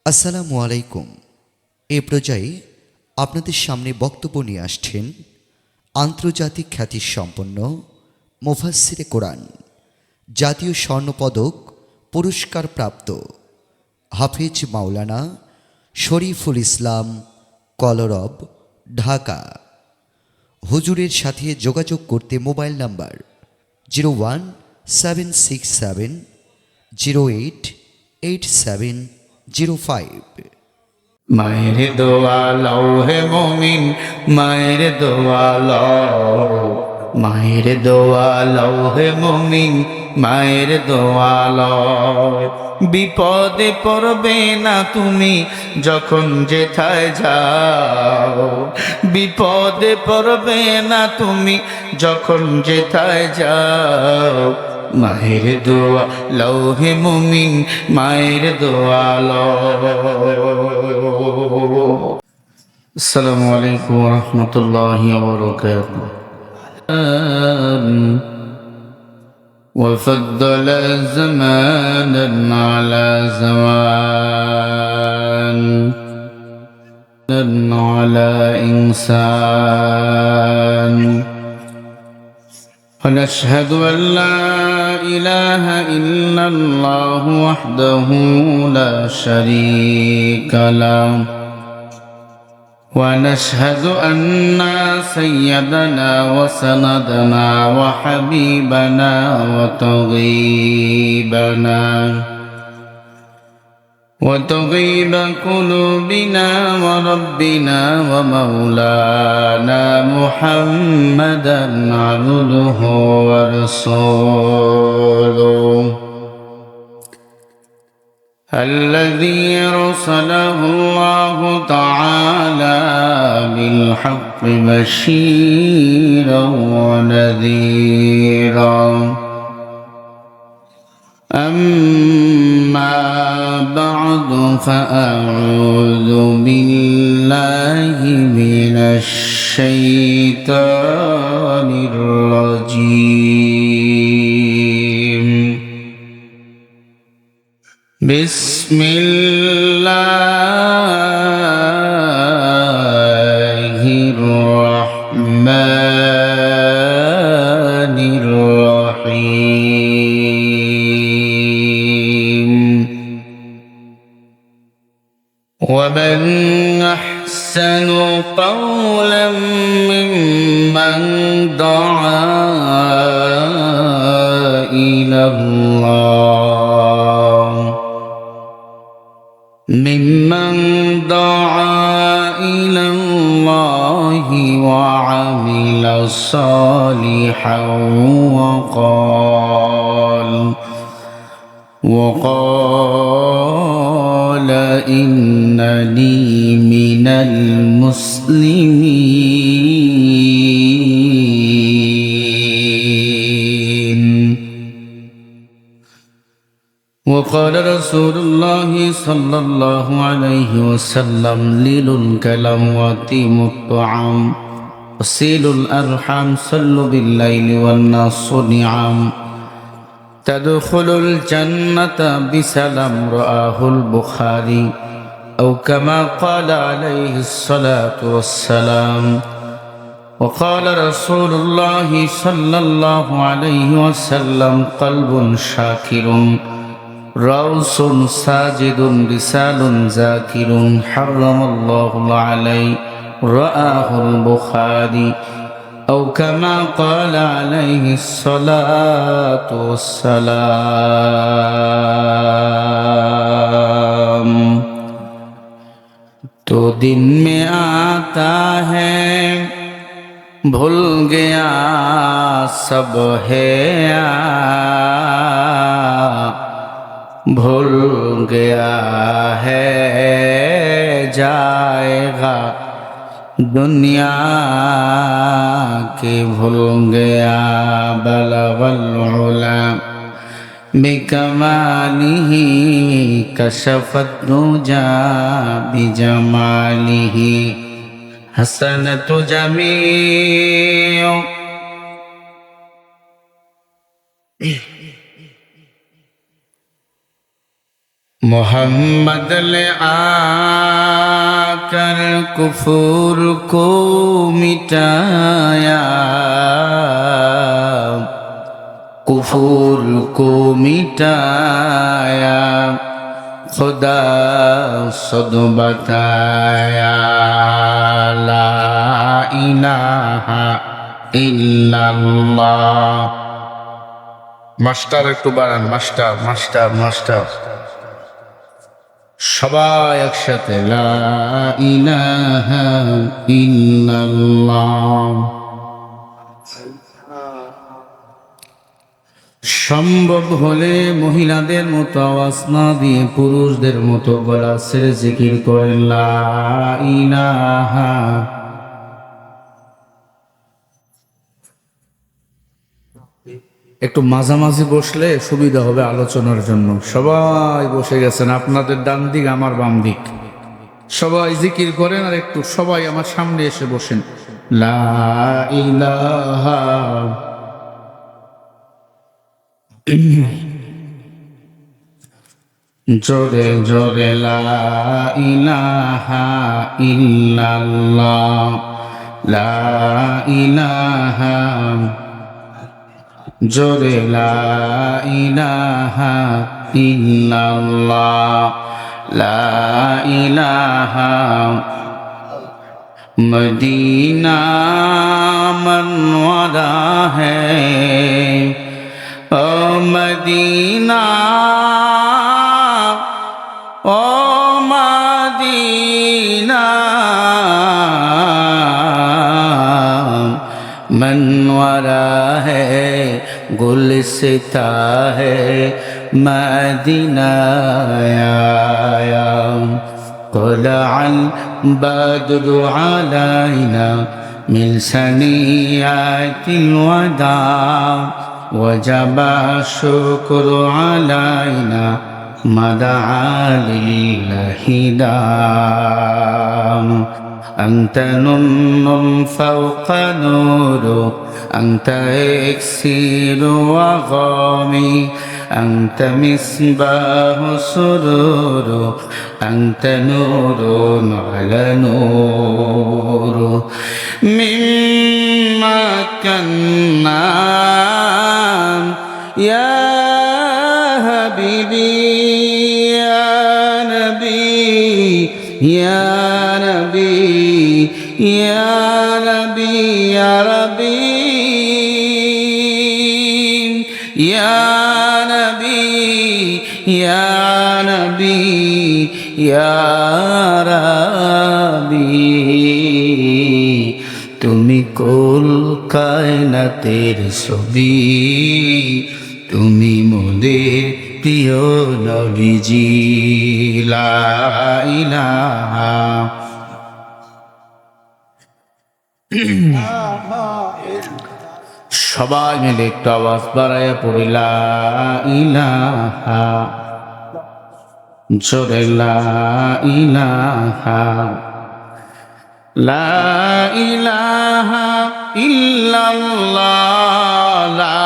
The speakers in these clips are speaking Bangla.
আসসালামু আলাইকুম। এ পর্যায়ে আপনাদের সামনে বক্তব্য নিয়ে আসছেন আন্তর্জাতিক খ্যাতিসম্পন্ন মুফাসসিরে কোরআন, জাতীয় স্বর্ণপদক পুরস্কারপ্রাপ্ত হাফেজ মাওলানা শরীফুল ইসলাম কলরব, ঢাকা। হুজুরের সাথে যোগাযোগ করতে মোবাইল নাম্বার 01 767 08 8705। মায়ের দোয়া লও হে মুমিন, মায়ের দোয়া লও, মায়ের দোয়া লও হে মুমিন, মায়ের দোয়া লও। বিপদে পড়বে না তুমি যখন যেথায় যাও, বিপদে পড়বে না তুমি যখন যেথায় যাও। মায়ের দোয়া লও হে মুমিন, মায়ের দোয়া লও। আসসালামু আলাইকুম ওয়া রাহমাতুল্লাহি ওয়া বারাকাতুহু। وفضل زمانا على زمان على إنسان، ونشهد أن لا إله إلا الله وحده لا شريك له، ونشهد أن سيدنا وسندنا وحبيبنا وطبيب قلوبنا وربنا ومولانا محمدا عبده ورسوله، الذي أرسله الله تعالى بالحق بشيرا ونذيرا. أما بعد فأعوذ بالله من الشيطان الرجيم. بسم الله الرحمن الرحيم. ومن أحسن قولا ممن دعا إلى الله، ممن دعا إلى الله وعمل صالحا وقال إنني من المسلمين. وقال رسول الله صلى الله عليه وسلم: ليل الكلام وأتيم الطعام وصلوا الأرحام، صلوا بالليل والناس نعم، تدخلوا الجنة بسلام. رواه البخاري، أو كما قال عليه الصلاة والسلام. وقال رسول الله صلى الله عليه وسلم: قلب شاكر روس ساجد لسان ذاكر حرم الله عليه. رواه البخاري، أو كما قال عليه الصلاة والسلام. तो दिन में आता है भूल गया सब है, भूल गया है जाएगा दुनिया के भूल गया. बलगल उला बिकमालिही कशफत दुजा बिजमालिही हसनत जमीउ. मोहम्मद ले आकर कुफूर को मिटाया, कुफूर को मिटाया, खुदा खुद बताया। ला इलाहा इल्लाल्लाह। মাস্টার একটু বাড়ান, মাস্টার মাস্টার মাস্টার। সবাই একসাথে লা ইলাহা ইল্লাল্লাহ। সম্ভব হলে মহিলাদের মতো আওয়াজ না দিয়ে পুরুষদের মতো গলা ছেড়ে জিকির করেন লা ইলাহা। একটু মাঝামাঝি বসলে সুবিধা হবে আলোচনার জন্য। সবাই বসে গেছেন, আপনাদের ডান দিক আমার বাম দিক, সবাই জিকির করেন। আর একটু সবাই আমার সামনে এসে বসেন। লা ইলাহা জোরে জোরে লা ইলাহা ইল্লাল্লাহ, লা ইলাহা জোরে লা ইলাহা ইল্লাল্লাহ, লা ইলাহা। মদিনা মনওয়ারা হ্যায়, ও মদিনা, ও মদিনা, मनवारा है, गुलसिता है, मदीना आया। तलअल बद्रु अलैना मिन सनियातिल वदा, वजबा शुक्रु अलैना मदआ लिल्लाहि दाम। أنت نور فوق نور، أنت إكسير وغامي، أنت مصباح سرور، أنت نور على نور. مما كنا يا حبيبي يا نبي يا نبي يا نبي يا ربي يا نبي يا نبي يا ربي। তুমি কুল কায়নাতের ছবি, তুমি মোদের প্রিয় নবীজি। লা ইলাহা সবাই মিলে একটু আওয়াজ বাড়াইয়া পড়ি লা ইলাহা, জোরে লা ইলাহা। লা ইলাহা ইল্লাল্লাহ, লা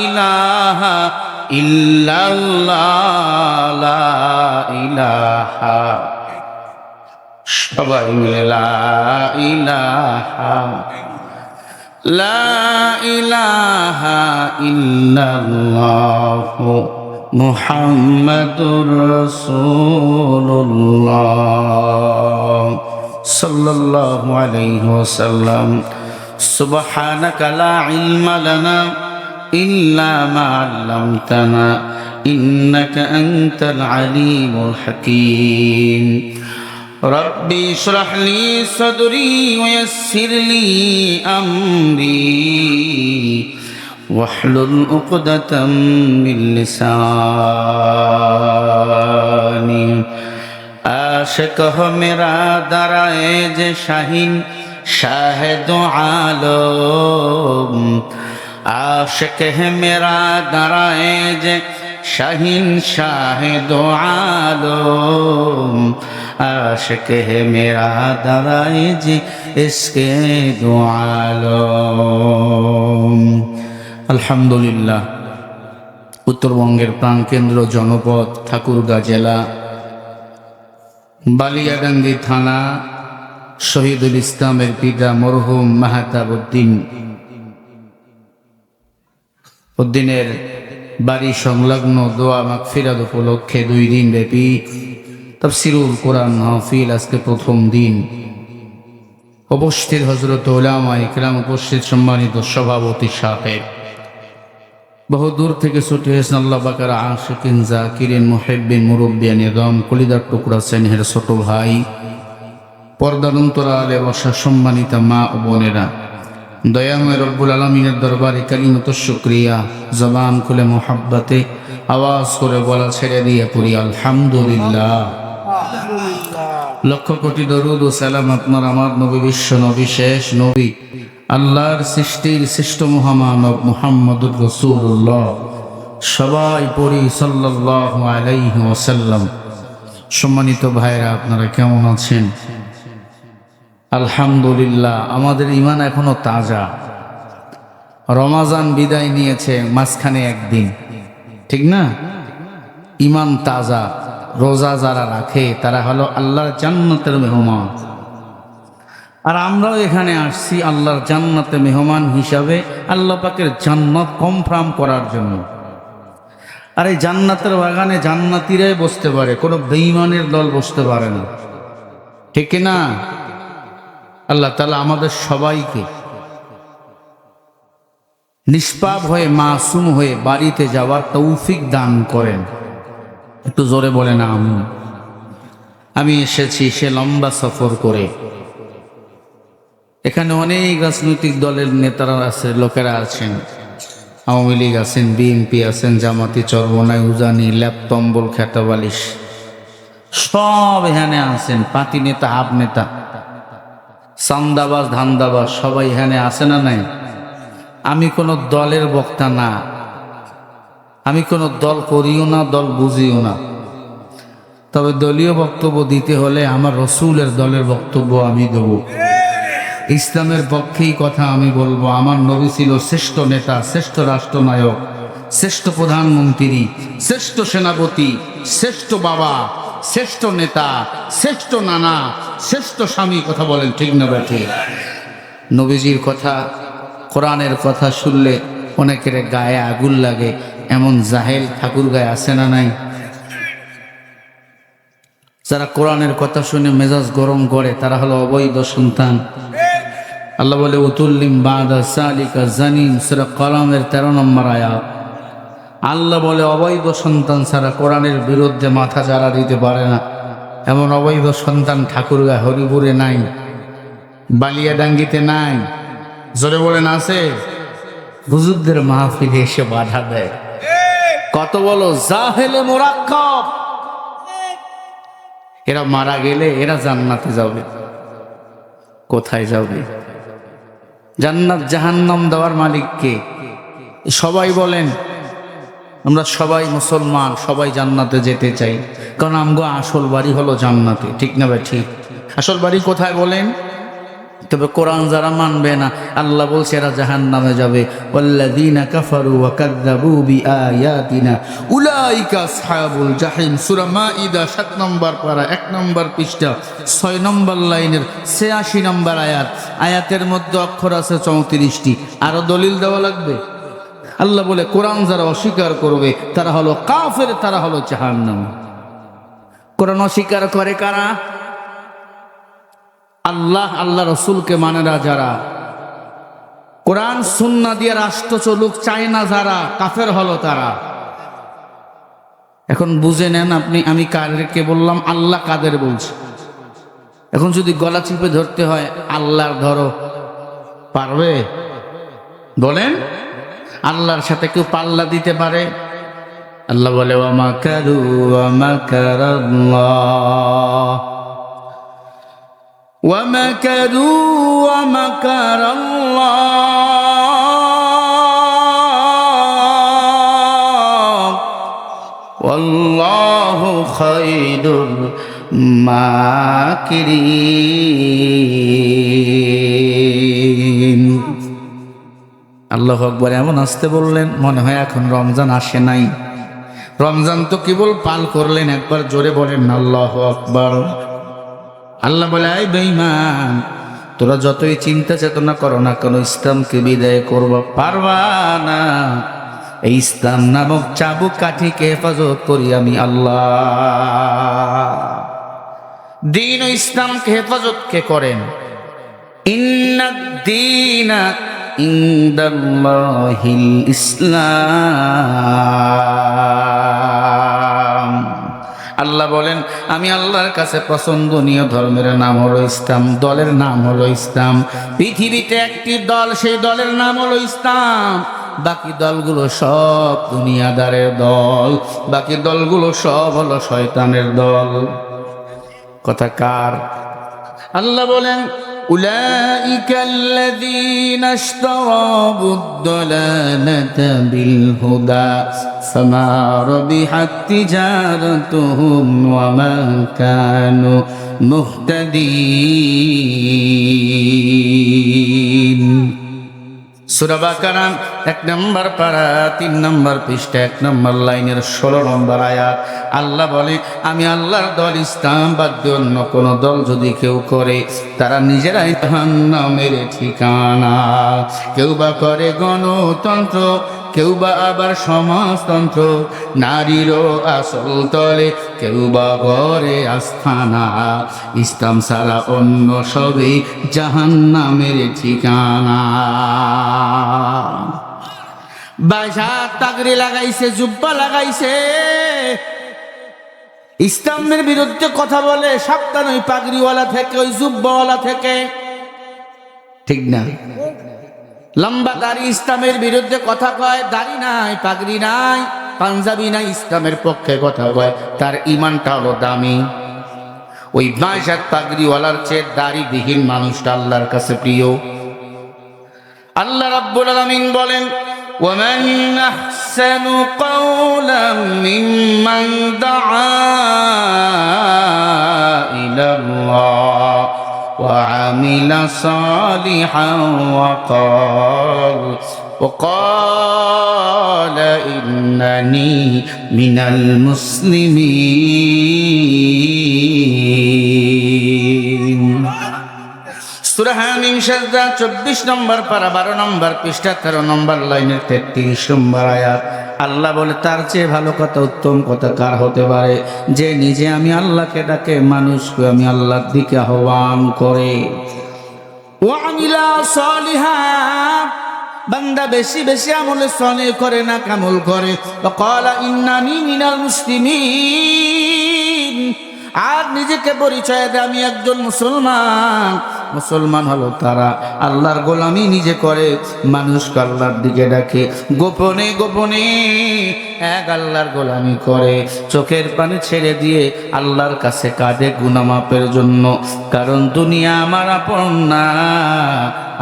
ইলাহা ইল্লাল্লাহ, লা ইলাহা। সবাই মিলে লা ইলাহা, লা ইলাহা ইল্লাল্লাহ মুহাম্মাদুর রাসূলুল্লাহ সাল্লাল্লাহু আলাইহি ওয়াসাল্লাম। সুবহানাকা লা ইলমা লানা ইল্লা মা আল্লামতানা ইন্নাকা আনতাল আলিমুল হাকীম। ربي اشرح لي صدري ويسر لي أمري واحلل عقدة من لساني। आशिक हो मेरा दराए जे शाहीन शाहिद आलम, आशिक है मेरा दराए जे शाहीन शाहिद आलम, आशिक है मेरा दराए जे इसके दो आलम। अल्हम्दुलिल्लाह, উত্তরবঙ্গের প্রাণকেন্দ্র জনপদ ঠাকুরগাঁ জেলা, বালিয়াডাঙ্গি থানা, শহীদুল ইসলামের পিতা মরহুম মাহতাব উদ্দিনের বাড়ি সংলগ্ন দোয়া মাগফিরাত উপলক্ষে 2 দিন ব্যাপী তাফসীরুল কোরআন মাহফিল আজকে প্রথম দিন। উপস্থিত হযরত উলামা ইকরাম, উপস্থিত সম্মানিত সভাপতি সাহেব, বহু দূর থেকে ছুটে এসেছেন আল্লাহ পাকের আশিকিন জাকিরিন মুহিব্বিন মুরব্বিয়ান নিজাম, কলিজার টুকরা স্নেহের ছোট ভাই, পর্দার অন্তরালে বসা সম্মানিত মা ও বোনেরা, দয়াময় রব্বুল আলামিনের দরবারে কালিমাত শুকরিয়া, জবান খুলে মোহাব্বতে আওয়াজ করে বলা ছেড়ে দিয়ে পড়ি আলহামদুলিল্লাহ। লক্ষ কোটি দরুদ ও সালাম আপনার আমার নবী, বিশ্ব নবী, শেষ নবী, আল্লাহর সৃষ্টির শ্রেষ্ঠ মহামানব মুহাম্মদুর রাসূলুল্লাহ, সবাই পড়ি সাল্লাল্লাহু আলাইহি ওয়াসাল্লাম। সম্মানিত ভাইরা, আপনারা কেমন আছেন? আলহামদুলিল্লাহ, আমাদের ঈমান এখনো তাজা। রমাজান বিদায় নিয়েছে মাঝখানে একদিন, ঠিক না? ঈমান তাজা। রোজা যারা রাখে তারা হলো আল্লাহর জান্নাতের মেহমান, আর আমরাও এখানে আসছি আল্লাহর জান্নাতের মেহমান হিসাবে, আল্লাহ পাকের জান্নাত কনফার্ম করার জন্য। আর এই জান্নাতের বাগানে জান্নাতীরাই বসতে পারে, কোনো বেঈমানের দল বসতে পারে না, ঠিক না? আল্লাহ তাআলা আমাদের সবাইকে নিষ্পাপ হয়ে মাসুম হয়ে বাড়িতে যাওয়ার তৌফিক দান করেন। একটু জোরে বলেন আমিন। আমি এসেছি সে লম্বা সফর করে। এখানে অনেক রাজনৈতিক দলের নেতারা আছে, লোকেরা আছেন, আওয়ামী লীগ আছেন, বিএনপি আছেন, জামাতি, চরমনাই, উজানি, ল্যাপটম্বল, খেতাবালিশ, সব এখানে আছেন। পাতি নেতা, হাফ নেতা, চান্দাবাজ, ধান্দাবাজ, সবাই এখানে আছে না নাই? আমি কোনো দলের বক্তা না, আমি কোনো দল করিও না, দল বুঝিও না। তবে দলীয় বক্তব্য দিতে হলে আমার রসুলের দলের বক্তব্য আমি দেব, ইসলামের পক্ষেই কথা আমি বলবো। আমার নবী ছিল শ্রেষ্ঠ নেতা, শ্রেষ্ঠ রাষ্ট্রনায়ক, শ্রেষ্ঠ প্রধানমন্ত্রী, শ্রেষ্ঠ সেনাপতি, শ্রেষ্ঠ বাবা, শ্রেষ্ঠ নেতা, শ্রেষ্ঠ নানা, শ্রেষ্ঠ স্বামী। কথা বলেন ঠিক না ব্যাঠে? নবীজির কথা, কোরআনের কথা শুনলে অনেকের গায়ে আগুন লাগে, এমন জাহেল ঠাকুর গায়ে আছে না নাই? যারা কোরআনের কথা শুনে মেজাজ গরম করে তারা হলো অবৈধ সন্তান। আল্লাহ বলে উতুল্লিম বাদা সালিকা জানিন, সূরা কলমের 13 নম্বর আয়াত। আল্লাহ বলে অবৈধ সন্তান ছাড়া কোরআনের বিরুদ্ধে মাথা চাড়া দিতে পারে না। এমন অবৈধ সন্তান ঠাকুরগাঁও হরিপুরে নাই, বালিয়াডাঙ্গিতে নাই, জোরে বলেন আছে? হুজুরদের মাহফিলে এসে বাধা দেয়। কত বলো জাহেলে মুরাক্কাব। এরা মারা গেলে এরা জান্নাতে যাবে। কোথায় যাবে? জান্নাত জাহান্নাম দেওয়ার মালিক কে? সবাই বলেন। আমরা সবাই মুসলমান, সবাই জান্নাতে যেতে চাই, কারণ আমগো আসল বাড়ি হলো জান্নাতে, ঠিক না ভাই? ঠিক। আসল বাড়ি কোথায় বলেন? তবে কোরআন যারা মানবে না, আল্লাহ বলছে এরা জাহান্নামে যাবে। ওয়াল্লাযীনা কাফারু ওয়া কাযযাবু বিআয়াতিনা উলাইকা আসহাবুল জাহিম। সূরা মাইদা 7 নম্বর পারা, 1 নম্বর পৃষ্ঠা, 6 নম্বর লাইনের 86 নম্বর আয়াত। আয়াতের মধ্যে অক্ষর আছে 34টি। আরো দলিল দেওয়া লাগবে? আল্লাহ বলে কোরআন যারা অস্বীকার করবে তারা হলো কাফের, তারা হলো জাহান্নাম। কোরআন অস্বীকার করে কারা? আল্লাহ, আল্লাহ রসুলকে মানে না যারা, কোরআন সুন্নাহ দিয়ে রাষ্ট্র চলুক চায় না যারা, কাফের হলো তারা। এখন বুঝে নেন আপনি, আমি কাদেরকে বললাম, আল্লাহ কাদের বলছে। এখন যদি গলা চিপে ধরতে হয়, আল্লাহর ধরো, পারবে? বলেন, আল্লাহর সাথে কেউ পাল্লা দিতে পারে? আল্লাহ বলে ওয়া মাকারু ওয়া মাকারাল্লাহ ওয়া মাকারু ওয়া মাকারাল্লাহ ওয়াল্লাহু খায়রুল মাকিরিন। আল্লাহু আকবার এমন আসতে বললেন, মনে হয় এখন রমজান আসে নাই। রমজান তো কেবল পাল করলেন, একবার জোরে বলেন আল্লাহু আকবার। আল্লাহ বলে, এই বেঈমান, তোরা যতই চিন্তা চেতনা করো না কেন, ইসলামকে বিদায় করবা পারবা না। এই ইসলাম নামক চাবুক কাঠিকে হেফাজত করি আমি আল্লাহ। দ্বীন ও ইসলামকে হেফাজত কে করেন? ইন্নাদ-দীনা ইনদাল্লাহিল ইসলাম। আল্লাহ বলেন, আমি আল্লাহর কাছে পছন্দনীয় ধর্মের নাম হলো ইসলাম, দলের নাম হলো ইসলাম। পৃথিবীতে একটি দল, সেই দলের নাম হলো ইসলাম। বাকি দলগুলো সব দুনিয়াদারের দল, বাকি দলগুলো সব হলো শয়তানের দল। কথা কার? আল্লাহ বলেন, উলাইকাল্লাযীনা ইশতারাবুদ-দালালাতা বিল-হুদা ফামা রাবিহাত তিজারাতুহুম ওয়া মা কানু মুহতাদিন। সূরা বাকারা 1 নম্বর পারা 3 নম্বর পৃষ্ঠা 1 নম্বর লাইনের 16 নম্বর আয়াত। আল্লাহ বলে, আমি আল্লাহর দল ইসলাম বাদ দিয়ে অন্য কোন দল যদি কেউ করে, তারা নিজেরাই জাহান্নামের ঠিকানা। কেউ বা করে গণতন্ত্র, কেউ বা আবার সমাজতন্ত্র, নারীরও আসল তলে কেউ বা করে আস্থানা। ইসলাম ছাড়া অন্য সবই জাহান্নামের ঠিকানা। বাইশাত তাগরি লাগাইছে, জুব্বা লাগাইছে, ইসলামের বিরুদ্ধে কথা বলে। সাবধান ওই পাগড়িওয়ালা থেকে, ওই জুব্বাওয়ালা থেকে, ঠিক না? লম্বা দাড়ি ইসলামের বিরুদ্ধে কথা কয়, দাড়ি নাই, পাগড়ি নাই, পাঞ্জাবি নাই, ইসলামের পক্ষে কথা কয়, তার ইমানটা হলো দামি। ওই বাইশাত পাগড়িওয়ালার চেয়ে দাড়িবিহীন মানুষটা আল্লাহর কাছে প্রিয়। আল্লাহ রাব্বুল আলামিন বলেন, ومن أحسن قولا ممن دعا إلى الله وعمل صالحا وقال إنني من المسلمين। সূরা হামিম সাজদা 24 নম্বর পারা 12 নম্বর পৃষ্ঠা 13 নম্বর লাইনের 33 নম্বর আয়াত। আল্লাহ বলে, তার চেয়ে ভালো কথা, উত্তম কথা কার হতে পারে, যে নিজে আমি আল্লাহকে ডাকে, মানুষকে আমি আল্লাহর দিকে আহ্বান করে। ওয়ামিলা সালিহা, বান্দা বেশি বেশি আমলে সনে করে না, কামল করে। ওয়াকালা ইন্নানি মিনাল মুসলিমিন, আর নিজেকে পরিচয় দেয় আমি একজন মুসলমান। মুসলমান হলো তারা আল্লাহর গোলামি নিজে করে, মানুষকে আল্লাহর দিকে ডাকে, গোপনে গোপনে এক আল্লাহর গোলামি করে, চোখের পানি ছেড়ে দিয়ে আল্লাহর কাছে কাঁদে গুনাহ মাপের জন্য। কারণ দুনিয়া আমার আপন না,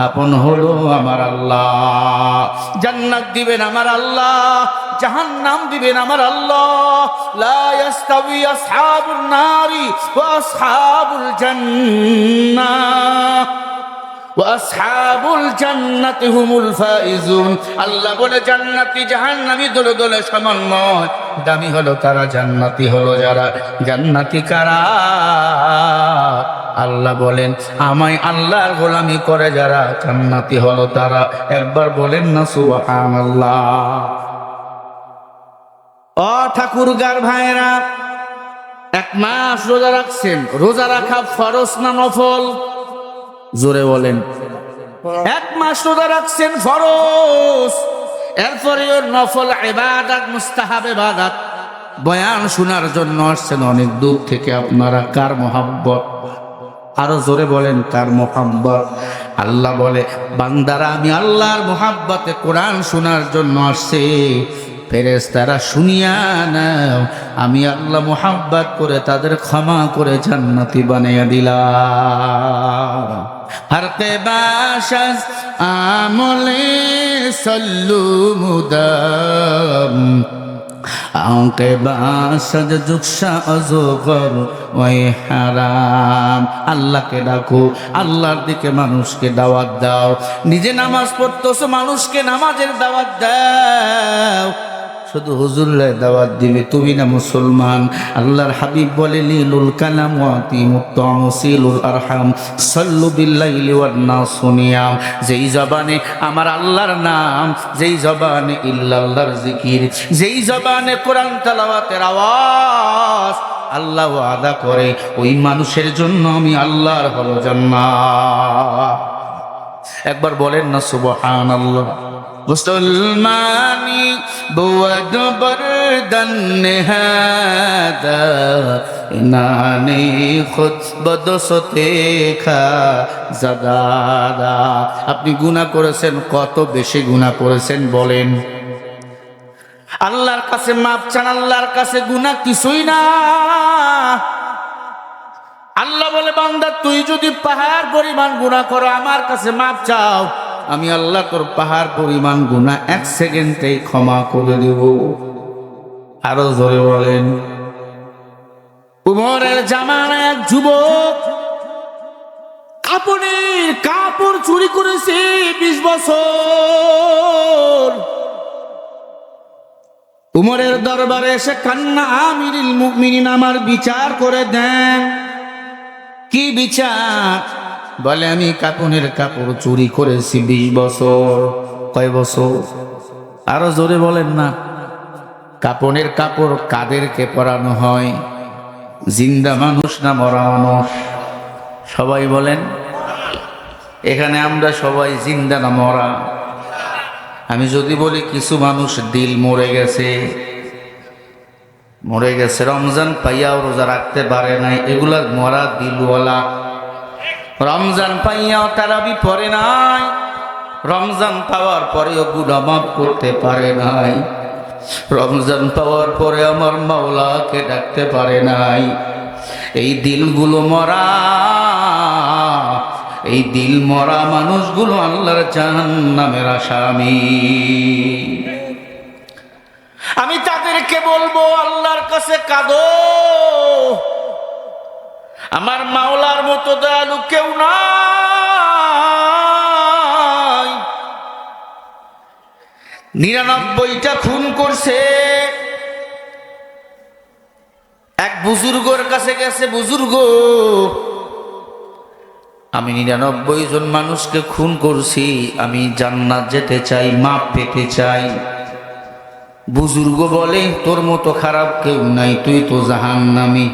আপন হলো আমার আল্লাহ। জান্নাত দিবেন আমার আল্লাহ, জাহান্নাম দিবেন আমার আল্লাহ। লা ইয়াস্তাবি আসহাবুন নারি ওয়া আসহাবুল জান্নাহ ওয়া আসহাবুল জান্নাতি হুমুল ফাইজুন। আল্লাহ বলে, জান্নাতি জাহান্নামী দলে দলে সমান নয়, দামি হলো তারা, জান্নাতি হলো যারা। জান্নাতি কারা? আল্লাহ বলেন, আমায় আল্লাহর গোলামি করে যারা, জান্নাতি হলো তারা। একবার বলেন না সুবহানাল্লাহ। ও ঠাকুরগার ভাইরা, 1 মাস রোজা রাখছেন, রোজা রাখা ফরজ না নফল? জোরে বলেন। 1 মাস রোজা রাখছেন ফরজ, এরপরে ওর নফল ইবাদত, মুস্তাহাব ইবাদত। বয়ান শোনার জন্য আসছেন অনেক দূর থেকে আপনারা, কার মোহাব্বত? আরো জোরে বলেন, কার মোহাব্বত? আল্লাহ বলে, বান্দারা আমি আল্লাহর মোহাব্বতে কোরআন শোনার জন্য আসছে। ফেরেশতারা শুনিয়া নাও, আমি আল্লাহ মোহাব্বত করে তাদের ক্ষমা করে জান্নাতি বানিয়ে দিলাম। হরকে বাশাস আমলে সল্লু মুদাম আকিবা সাজজুকসা অজগর ওই হারাম। আল্লাহকে ডাকো, আল্লাহর দিকে মানুষকে দাওয়াত দাও। নিজে নামাজ পড়তেছো, মানুষকে নামাজের দাওয়াত দাও। শুধু হুজুরে দাওয়াত দিবে, তুমি না মুসলমান। আল্লাহর হাবিব বলে লিলুল কালাম ওয়া আতিমুত তা'আম সিলুল আরহাম সাল্লু বিল্লাইলি ওয়ান নাসু নিয়াম। যেই জবানে আমার আল্লাহর নাম, যেই জবানে ইল্লাল্লাহর জিকির, যেই জবানে কোরআন তেলাওয়াতের আওয়াজ আল্লাহ ওয়াদা করে ওই মানুষের জন্য আমি আল্লাহর হলো জান্নাত। একবার বলেন না সুবহানাল্লাহ। মুসলমানি بود بردن هذا ইনানি খুদ বদসতে খা জাদাদা। আপনি গুনাহ করেছেন, কত বেশি গুনাহ করেছেন বলেন। আল্লাহর কাছে মাপ চান, আল্লাহর কাছে গুনাহ কিছুই না। আল্লাহ বলে বান্দা তুই যদি পাহাড় পরিমাণ গুনাহ করো আমার কাছে মাপ চাও, আমি আল্লাহ তোর পাহাড় পরিমাণ গুনাহ 1 সেকেন্ডেই ক্ষমা করে দেব। আরো জোরে বলেন। উমরের জামানায় এক যুবক কাপড় চুরি করেছে 20 বছর। উমরের দরবারে এসে কান্না, আমিরুল মুমিনিন আমার বিচার করে দেন। কি বিচার? বলে আমি কাপড় চুরি করেছি 20 বছর। কয় বছর? আরো জোরে বলেন না। কাপড় কাদেরকে পরানো হয়? জিন্দা মানুষ না মরা মানুষ? সবাই বলেন। এখানে আমরা সবাই জিন্দা না মরা? আমি যদি বলি কিছু মানুষ দিল মরে গেছে, রমজান পাইয়াও রোজা রাখতে পারে নাই, এগুলা মরা দিলওয়ালা। রমজান পাইয়াও তারাবি পড়ে নাই, রমজান পাওয়ার পরেও গুনাহ মাফ করতে পারে নাই, রমজান পাওয়ার পরে আমার মাওলাকে ডাকতে পারে নাই। এই দিলগুলো মরা, এই দিল মরা মানুষগুলো আল্লাহর জাহান্নামের আসামি। আমি তাদেরকে বলবো আল্লাহর কাছে কাঁদো, আমার মাওলার মতো দয়ালু কেউ নাই। 99টা খুন করছে। এক বুজুর্গর কাছে গেছে, বুজুর্গ আমি 99 জন মানুষকে খুন করছি, আমি জান্নাত যেতে চাই, মাপ পেতে চাই। বুজুর্গ বলে তোর মতো খারাপ কেউ নাই, তুই তো জাহান্নামী।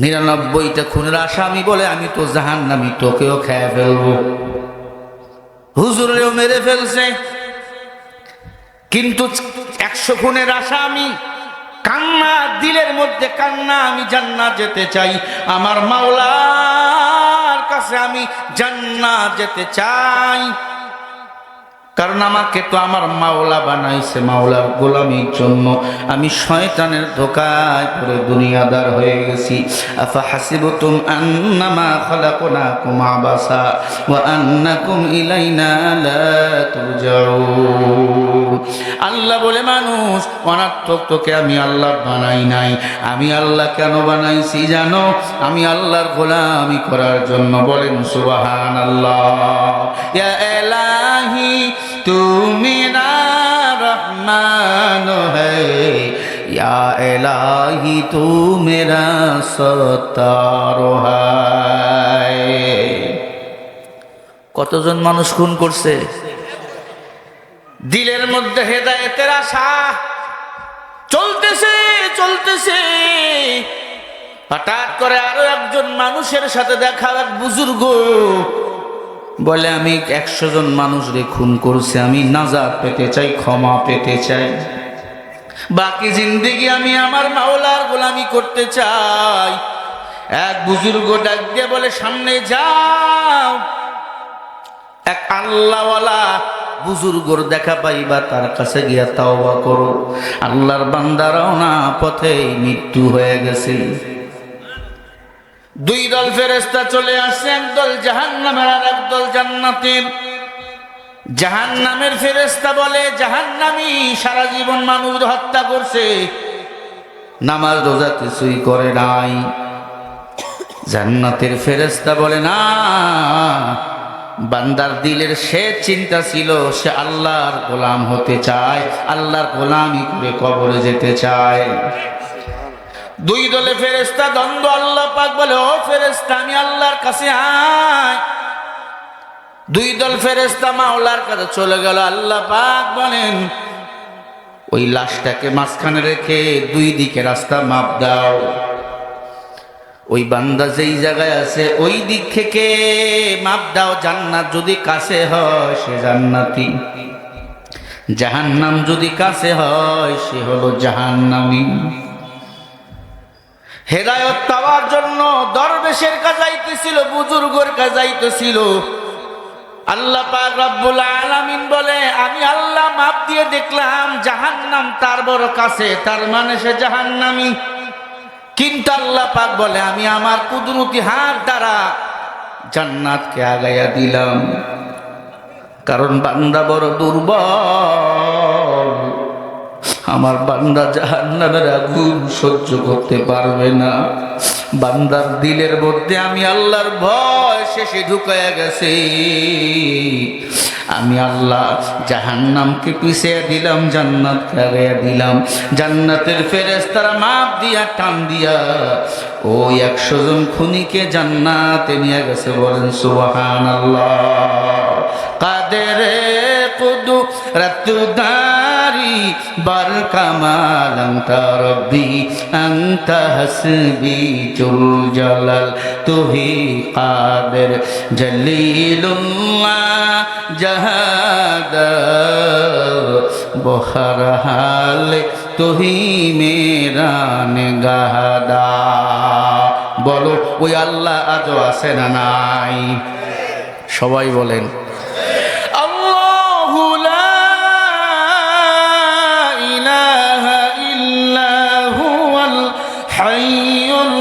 99টা খুনের আসামি বলে আমি তো জাহান্নামী, তোকেও খেয়ে ফেলবো। হুজুরেও মেরে ফেলছে, কিন্তু 100 খুনের আসামি কান্না, দিলের মধ্যে কান্না, আমি জান্নাত যেতে চাই, আমার মাওলার কাছে আমি জান্নাত যেতে চাই। কারণ আমাকে তো আমার মাওলা বানাইছে মাওলার গোলামির জন্য। আমি শয়তানের ধোঁকায় পড়ে দুনিয়াদার হয়ে গেছি। আফা হাসিবতুম আন্নামা খালাকনাকুম আবাসা ওয়া আন্নাকুম ইলাইনা লা তুরজাউন। আল্লাহ বলে মানুষ অনার্থক, তোকে আমি আল্লাহ বানাই নাই। আমি আল্লাহ কেন বানাইছি জানো? আমি আল্লাহর গোলামি করার জন্য। বলেন সুবহানাল্লাহ। ইয়া ইলাহি तू मेरा रहमान है, या इलाही तू मेरा सत्तार है। কতজন মানুষ খুন করছে? দিলের মধ্যে হেদায়েতের আশা চলতেছে। হঠাৎ করে আরো একজন মানুষের সাথে দেখা, এক বুজুর্গ বলে আমি 100 জন মানুষরে খুন করছি, আমি নাজাত পেতে চাই, ক্ষমা পেতে চাই, বাকি জিন্দেগি আমি আমার মাওলার গোলামি করতে চাই। এক বুজুর্গ ডাক দিয়ে বলে সামনে যাও, এক আল্লাহওয়ালা বুজুর্গর দেখা পাইবা, তার কাছে গিয়া তাওবা করো। আল্লাহর বান্দারাও না পথে মৃত্যু হয়ে গেছে। 2 দল ফেরেশতা চলে আসছে, একদল জাহান্নামের আর একদল জান্নাতের। জাহান্নামের ফেরেশতা বলে, জাহান্নামী সারা জীবন মানুষ হত্যা করছে, নামাজ রোজা কিছুই করে নাই। জান্নাতের ফেরেশতা বলে, না, বান্দার দিলের সে চিন্তা ছিল সে আল্লাহর গোলাম হতে চায়, আল্লাহর গোলামি করে কবরে যেতে চায়। দুই দলে ফেরেশতা দ্বন্দ্ব। আল্লাহ পাক বলে, ও ফেরেশতা, আমি আল্লাহর কাছে আয়। দুই দল ফেরেশতা মাওলার কাছে চলে গেল। আল্লাহ পাক বলেন, ওই লাশটাকে মাঝখানে রেখে দুই দিকে রাস্তা মাপ দাও। ওই বান্দা যেই জায়গায় আছে ওই দিক থেকে মাপ দাও। জান্নাত যদি কাছে হয় সে জান্নাতি, জাহান্নাম যদি কাছে হয় সে হলো জাহান্নামী। হেদায়েত পাওয়ার জন্য দরবেশের কাছে যাইতেছিল, বুজুর্গের কাছে যাইতেছিল। আল্লাহ পাক রব্বুল আলামিন বলে, আমি আল্লাহ মাপ দিয়ে দেখলাম জাহান্নাম তার বড় কাছে, তার মানে সে জাহান্নামী। কিন্তু আল্লাহ পাক বলে, আমি আমার কুদরতি হাত দ্বারা জান্নাতকে আগাইয়া দিলাম, কারণ বান্দা বড় দুর্বল। আমার বান্দা জাহান্নামের আগুন সহ্য করতে পারবে না। বান্দার দিলের মধ্যে আমি আল্লাহর ভয় শেষে ঢুকায়া গেছে। আমি আল্লাহ জাহান্নামকে পিছিয়ে দিলাম, জান্নাতকে আগাইয়া দিলাম। জান্নাতের ফেরেশতারা মাপ দিয়া টান দিয়া ওই 100 জন খুনিকে জান্নাতে নিয়ে গেছে। বলেন সুবহানাল্লাহ। কাদেরে কুদরতদারি বার কামাল আনতা রব্বি আনতা হাসবি জুল জালাল তুহি কাদের জলিলুল্লাহ জাহাদ বহরহাল তুহি মেরা নিগাহদা। বলো, ওই আল্লাহ আজও আছে না নাই? সবাই বলেন, আল্লাহু লা ইলাহা ইল্লা হুয়াল হাইয়ুল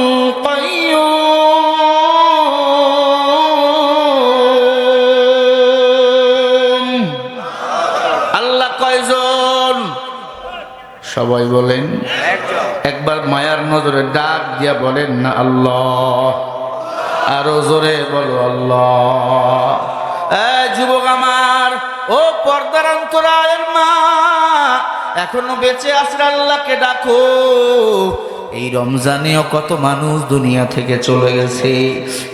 কাইয়্যুম। আল্লাহ কয়জন? সবাই বলেন, একবার মায়ার নজরে ডাক দিয়া বলেন না আল্লাহ। আরো জোরে বলো আল্লাহ। যুবক আমার, ও পর্দার অন্তরালের মা, এখনো বেঁচে আসলে আল্লাহকে ডাকো। এই রমজানেও কত মানুষ দুনিয়া থেকে চলে গেছে,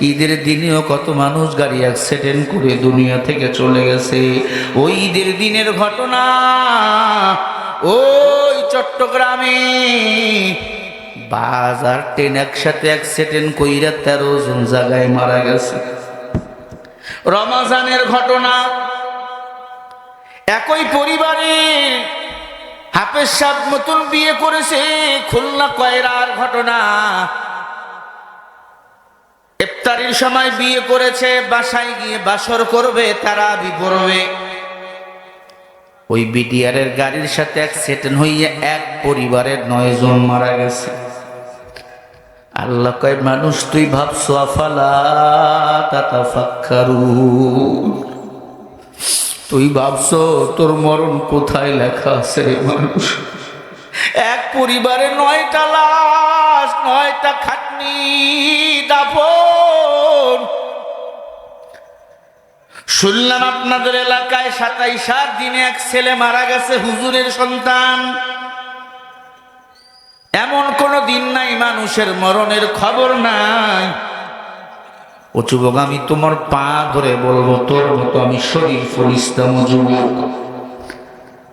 ঈদের দিনেও কত মানুষ গাড়ি অ্যাক্সিডেন্ট করে দুনিয়া থেকে চলে গেছে। ওই ঈদের দিনের ঘটনা, ওই চট্টগ্রামে বাজার ট্রেন একসাথে অ্যাক্সিডেন্ট কইরা 13 জন জায়গায় মারা গেছে। রমজানের ঘটনা, একই পরিবারে হাফেজ সাহেব নতুন বিয়ে করেছে, খুলনা কয়রার ঘটনা। ইফতারির সময় বিয়ে করেছে, বাসায় গিয়ে বাসর করবে, তারাবি পড়বে। ওই বিডিআরের গাড়ির সাথে অ্যাক্সিডেন্ট হইয়া এক পরিবারের 9 জন মারা গেছে। আল্লাহ কয়, মানুষ তুই ভাবছো আফালা তাতাফাক্কারুন, তুই ভাবছো তোর মরণ কোথায় লেখা আছে রে মানুষ? এক পরিবারে 9টা লাশ, 9টা খাটনি দাফন। শুনলাম আপনাদের এলাকায় 27 দিনে এক ছেলে মারা গেছে, হুজুরের সন্তান। এমন কোন দিন নাই মানুষের মরণের খবর নাই। ও যুবক, আমি তোমার পা ধরে বলবো, তোর মতো আমি শরীফুল ইসলাম যুবক,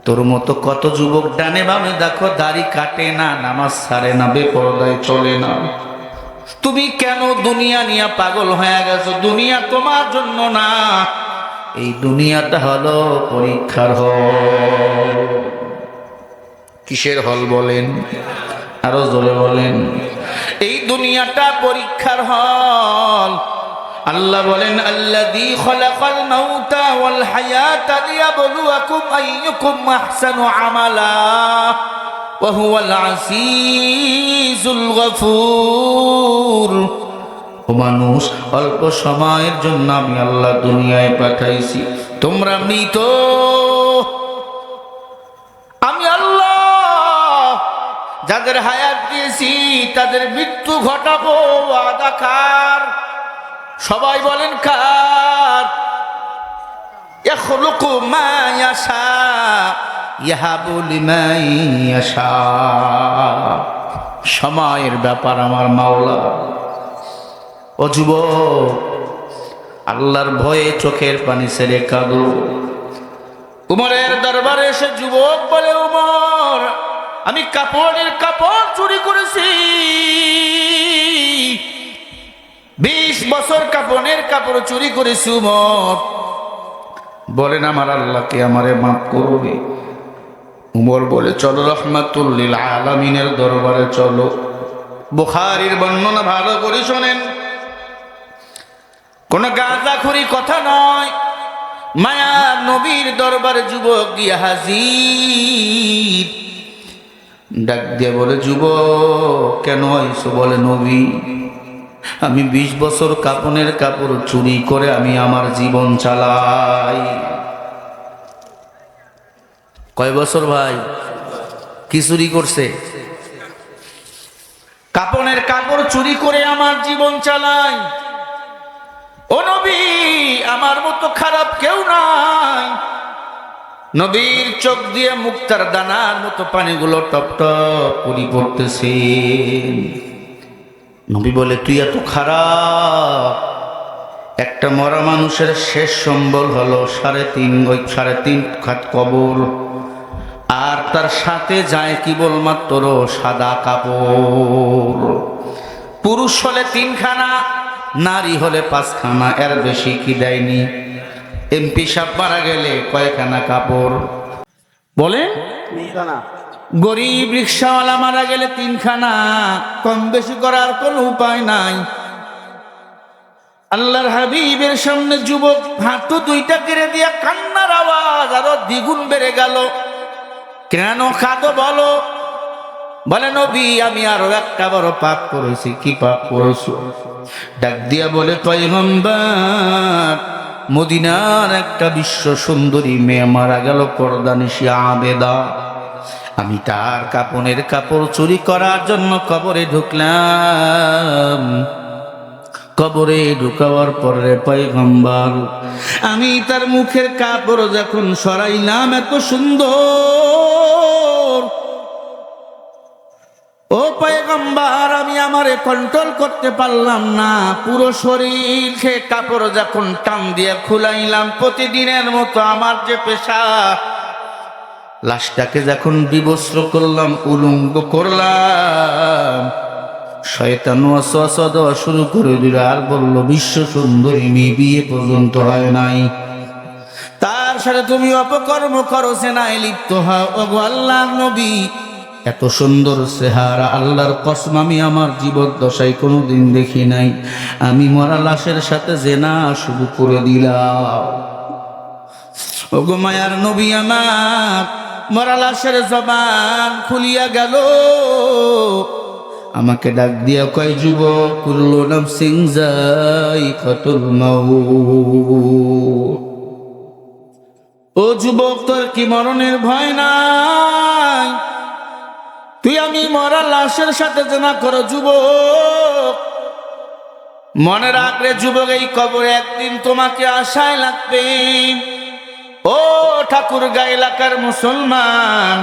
তোর মতো কত যুবক ডানে বামে দেখো দাড়ি কাটে না, নামাজ ছাড়ে না, বেপরদায় চলে না। তুমি কেন দুনিয়া নিয়ে পাগল হয়ে গেছো? দুনিয়া তোমার জন্য না, এই দুনিয়াটা হলো পরীক্ষার হল। কিসের হল বলেন? আরো জোরে বলেন। এই দুনিয়াটা পরীক্ষার হল। আল্লাহ বলেন, আল্লাযী খালাকাল মাউতা ওয়াল হায়াতা লিয়াবলুয়াকুম আইয়ুকুম আহসানু আমালা ওয়া হুয়াল আসীজুল গফুর। ও মানুষ, অল্প সময়ের জন্য আমি আল্লাহ দুনিয়ায় পাঠাইছি, তোমরা মৃত, আমি আল্লাহ যাদের হায়াত দিয়েছি তাদের মৃত্যু ঘটাবো। ওয়াদা কার? সবাই বলেন কার? ইয়াখলুকু মা ইয়াশা ইয়াহাবু লিমান ইয়াশা। সময়ের ব্যাপার আমার মাওলা। ও যুবক, আল্লাহর ভয়ে চোখের পানি ছেড়ে কাঁদো। উমরের দরবারে এসে যুবক বলে, উমর, আমি কাপড়ের কাপড় চুরি করেছি, 20 বছর কাপড়ের কাপড় চুরি করেছি। উমর বলেন, আমার আল্লাহকে আমারে মাফ করবে? উমর বলে, চলো রহমাতুল লিল আলামিনের দরবারে চলো। বুখারীর বর্ণনা ভালো করে শোনেন, কোন গাঁজাখুরি কথা নয়। মায়ার নবীর দরবারে যুবক গিয়া হাজির। ডাক দিয়ে বলে, যুবক কেন আইছো? বলে, নবী, আমি 20 বছর কাপনের কাপড় চুরি করে আমি আমার জীবন চালাই। কয় বছর ভাই? কি চুরি করছে? কাপনের কাপড় চুরি করে আমার জীবন চালাই। ও নবী, আমার মতো খারাপ কেউ নাই। নবীর চোখ দিয়ে মুক্তার দানার মতো পানিগুলো টপ টপ করে পড়তেছে। নবী বলে, তুই এত খারাপ? একটা মরা মানুষের শেষ সম্বল হলো 3.5 খাট কবর, আর তার সাথে যায় কেবলমাত্র সাদা কাপড়। পুরুষ হলে 3 খানা, নারী হলে 5 খানা, এর বেশি কি দেয়নি? এমপি সাহেব মারা গেলে কয়খানা কাপড়? বলে, গরিব রিক্সাওয়ালা মারা গেলে 3 খানা, কম বেশি করার কোনো উপায় নাই। আল্লাহর হাবিবের সামনে যুবক হাঁটু 2টা কেড়ে দিয়া কান্নার আওয়াজ আরো দ্বিগুণ বেড়ে গেল। কেন কাঁদো বলো? বলে, নবী, আমি আরো একটা বড় পাপ করেছি। কি পাপ করেছো? ডাক দিয়া বলে, পয়গম্বর, মদিনার একটা বিশ্ব সুন্দরী মেয়ে মারা গেল, পর্দানিশী আবেদা। আমি তার কাপনের কাপড় চুরি করার জন্য কবরে ঢুকলাম। কবরে ঢুকাবার পরে পয়গম্বর, আমি তার মুখের কাপড় যখন সরাইলাম, এত সুন্দর, ও পয়গম্বর, আমি আমারে কন্ট্রোল করতে পারলাম না। পুরো শরীরকে কাপড় যখন টান দিয়ে খুলাইলাম, প্রতিদিনের মতো আমার যে পেশা, লাশটাকে যখন বিবস্ত্র করলাম, উলঙ্গ করলাম, শয়তান ওয়াসওয়াসা দেওয়া শুরু করে দিল। আর বলল, বিশ্ব সুন্দরী মেয়ে, বিয়ে পর্যন্ত হয় নাই, তার সাথে তুমি অপকর্ম করো, সেনায় লিপ্ত হও। ওগো আল্লাহর নবী, এত সুন্দর চেহারা আল্লাহর কসম আমি আমার জীবদ্দশায় কোনোদিন দেখি নাই। আমি মরা লাশের সাথে জেনা শুরু করে দিলাম। ওগো মায়ার নবী আমার, মরা লাশের জবান খুলিয়া গেল। আমাকে ডাক দিয়া কয়, যুবক, কুল্লু নাফসিন যায়িকাতুল মাউত। ও যুবক, তোর কি মরণের ভয় নাই? তুই আমি মরা লাশের সাথে জেনা করো। যুবক, মনে রাখলে যুবক, এই কবরে একদিন তোমাকে আশায় লাগবে। ও ঠাকুরগাঁ এলাকার মুসলমান,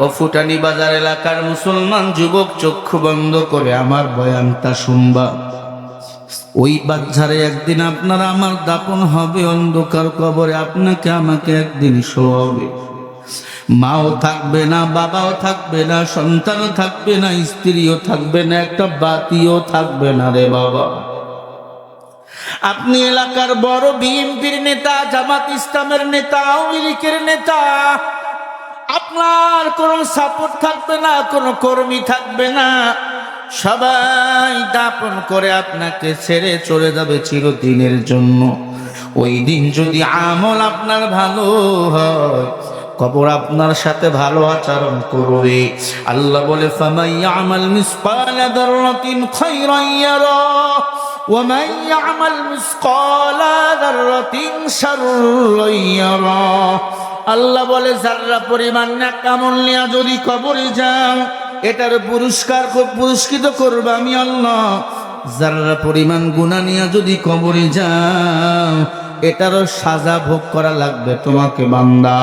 ও ফুটানি বাজার এলাকার মুসলমান যুবক, চক্ষু বন্ধ করে আমার বয়ানটা শুনবা। ওই বাচ্চারে একদিন আপনার আমার দাপন হবে অন্ধকার কবরে। আপনাকে আমাকে একদিন শোয়াবে। মাও থাকবে না, বাবাও থাকবে না, সন্তানও থাকবে না, স্ত্রীও থাকবে না, একটা বাতিও থাকবে না রে বাবা। আপনি এলাকার বড় বিএনপির নেতা, জামাত ইসলামের নেতা, আওয়ামী লীগের নেতা, আপনার কোনো সাপোর্ট থাকবে না, কোনো কর্মী থাকবে না। সবাই দাপন করে আপনাকে ছেড়ে চলে যাবে চিরদিনের জন্য। ওই দিন যদি আমল আপনার ভালো হয়, কবর আপনার সাথে ভালো আচরণ করবে। আল্লাহ বলে, ফামাইয়ামাল মিসকালা যাররাতিন খায়রান ইয়ারা ومن يعمل مثقال ذرة شرا يره। আল্লাহ বলে যারা পরিমাণ নেক আমল নিয়ে যদি কবরে যাও এটার পুরস্কৃত করবে আমি আল্লাহ। যারা পরিমাণ গুনাহ নিয়ে যদি কবরে যাও এটারও সাজা ভোগ করা লাগবে তোমাকে বান্দা।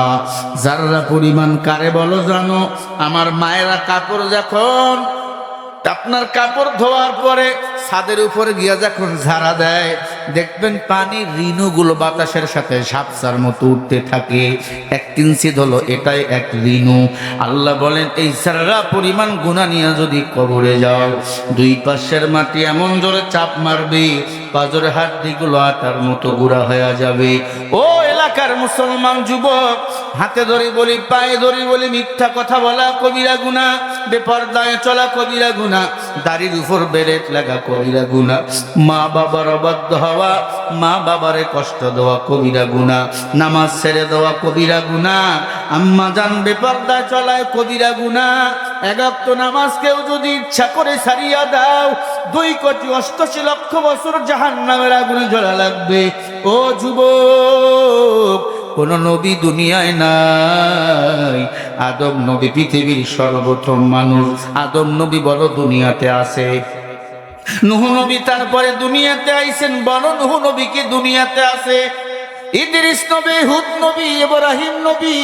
যারা পরিমাণ কারে বলো জানো? আমার মায়েরা কাপড় যখন আপনার কাপড় ধোয়ার পরে ছাদের উপরে গিয়া যখন ঝাড়া দেয় দেখবেন পানির ঋণুগুলো বাতাসের সাথে ঝাপসার মতো উঠতে থাকে। এক কিঞ্চিত হলো এটাই এক ঋণু। আল্লাহ বলেন এই সারা পরিমাণ গুনাহ নিয়ে যদি কবরে যাও দুই পাশের মাটি এমন জোরে চাপ মারবে পাজরের হাড্ডিগুলো আটার মতো গুঁড়া হয়ে যাবে। ও এলাকার মুসলমান যুবক, হাতে ধরে বলি পায়ে ধরে বলি মিথ্যা কথা বলা কবিরা গুনাহ, বেপরদায় চলা কবিরা গুনাহ, দাড়ির উপর বেরেট লাগা কবিরা গুনাহ, মা বাবার অবাধ্য হওয়া, মা বাবারে কষ্ট দেওয়া কবিরা গুনাহ, নামাজ ছেড়ে দেওয়া কবিরা গুনাহ, আম্মা জান বেপরদায় চলায় কবিরা গুনাহ। এক ওয়াক্ত নামাজ কেউ যদি ইচ্ছা করে ছাড়িয়া দাও 2,88,00,000 বছর জাহান্নামের আগুনে জ্বলা লাগবে। ও যুবক, কোন নবী দুনিয়ায় নাই। আদম নবী পৃথিবীর সর্বপ্রথম মানুষ। আদম নবী বড় দুনিয়াতে আছে। নূহ নবী তারপরে দুনিয়াতে আইছেন, বড় নূহ নবী কি দুনিয়াতে আছে? ইদ্রিস নবী, হুদ নবী, ইব্রাহিম নবী,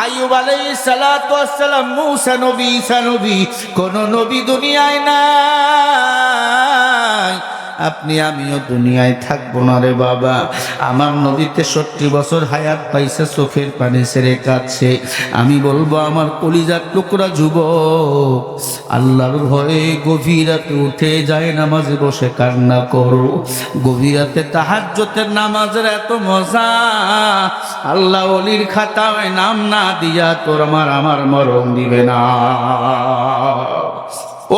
আইয়ুব আলাইহিস সালাতু ওয়াস সালাম, মূসা নবী, ঈসা নবী, কোন নবী দুনিয়ায় নাই। আপনি আমিও দুনিয়ায় থাকবো না রে বাবা। আমার নবী 63 বছর হায়াত পাইছে, চোখের পানি ছেড়ে কাঁদছে। আমি বলবো আমার কলিজার টুকরা যুবক, আল্লাহর ভয়ে গভীর রাতে উঠে যায় নামাজে বসে কান্না করো। গভীর রাতে তাহাজ্জুদের নামাজের এত মজা, আল্লাহ ওলির খাতায় নাম না দিয়া তোর আমার মরণ দিবে না।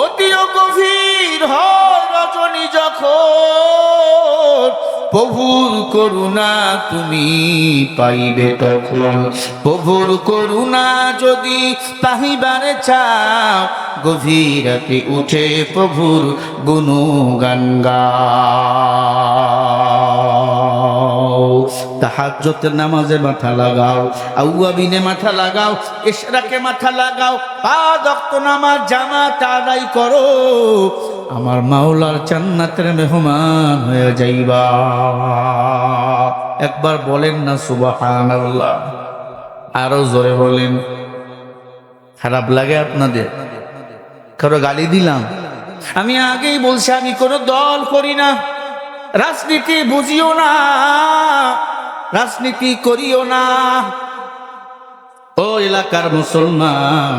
অতিও গভীর হয় রজনী যখন, প্রভুর করুণা তুমি পাইবে তখন। প্রভুর করুণা যদি পাহিবারে চাও গভীর রাতে উঠে প্রভুর গুণগান গাও। তাহাজ্জুদের নামাজে মাথা লাগাও, আউয়াবিনে মাথা লাগাও, ইশরাকে মাথা লাগাও, 5 ওয়াক্ত নামাজ জামাত আদায় করো। আমার মাওলার জান্নাতের মেহমান হয়ে যাইবা। একবার বলেন না সুবহানাল্লাহ। আরো জোরে বলেন। খারাপ লাগে আপনাদের? কারো গালি দিলাম? আমি আগেই বলছি আমি কোনো দল করি না, রাজনীতি বুঝিও না, রাজনীতি করিও না। ও এলাকার মুসলমান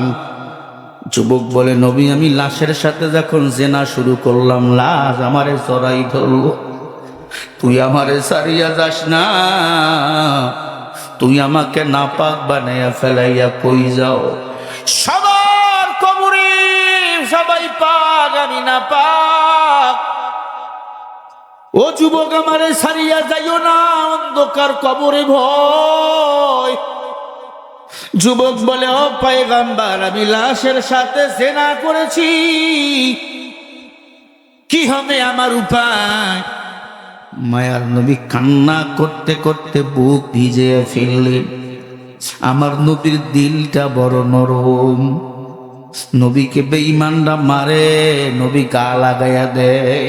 যুবক বলে, নবী আমি লাশের সাথে যখন জেনা শুরু করলাম লাশ আমারে জড়াই ধরল। তুই আমারে সারিয়া যাস না, তুই আমাকে নাপাক বানাইয়া ফেলাইয়া কই যাও। সবার কবরে সবাই পাক, আমি না পাক। ও যুবক আমারে সারিয়া যাইও না, অন্ধকার কবরে ভয়। যুবক বলে, ও পয়গম্বর আমি লাশের সাথে জেনা করেছি, কি হবে আমার উপায়? মায়ার নবী কান্না করতে করতে বুক ভিজে ফেললেন। আমার নবীর দিলটা বড় নরম। নবীকে বেঈমানরা মারে, নবী গা লাগাইয়া দেয়।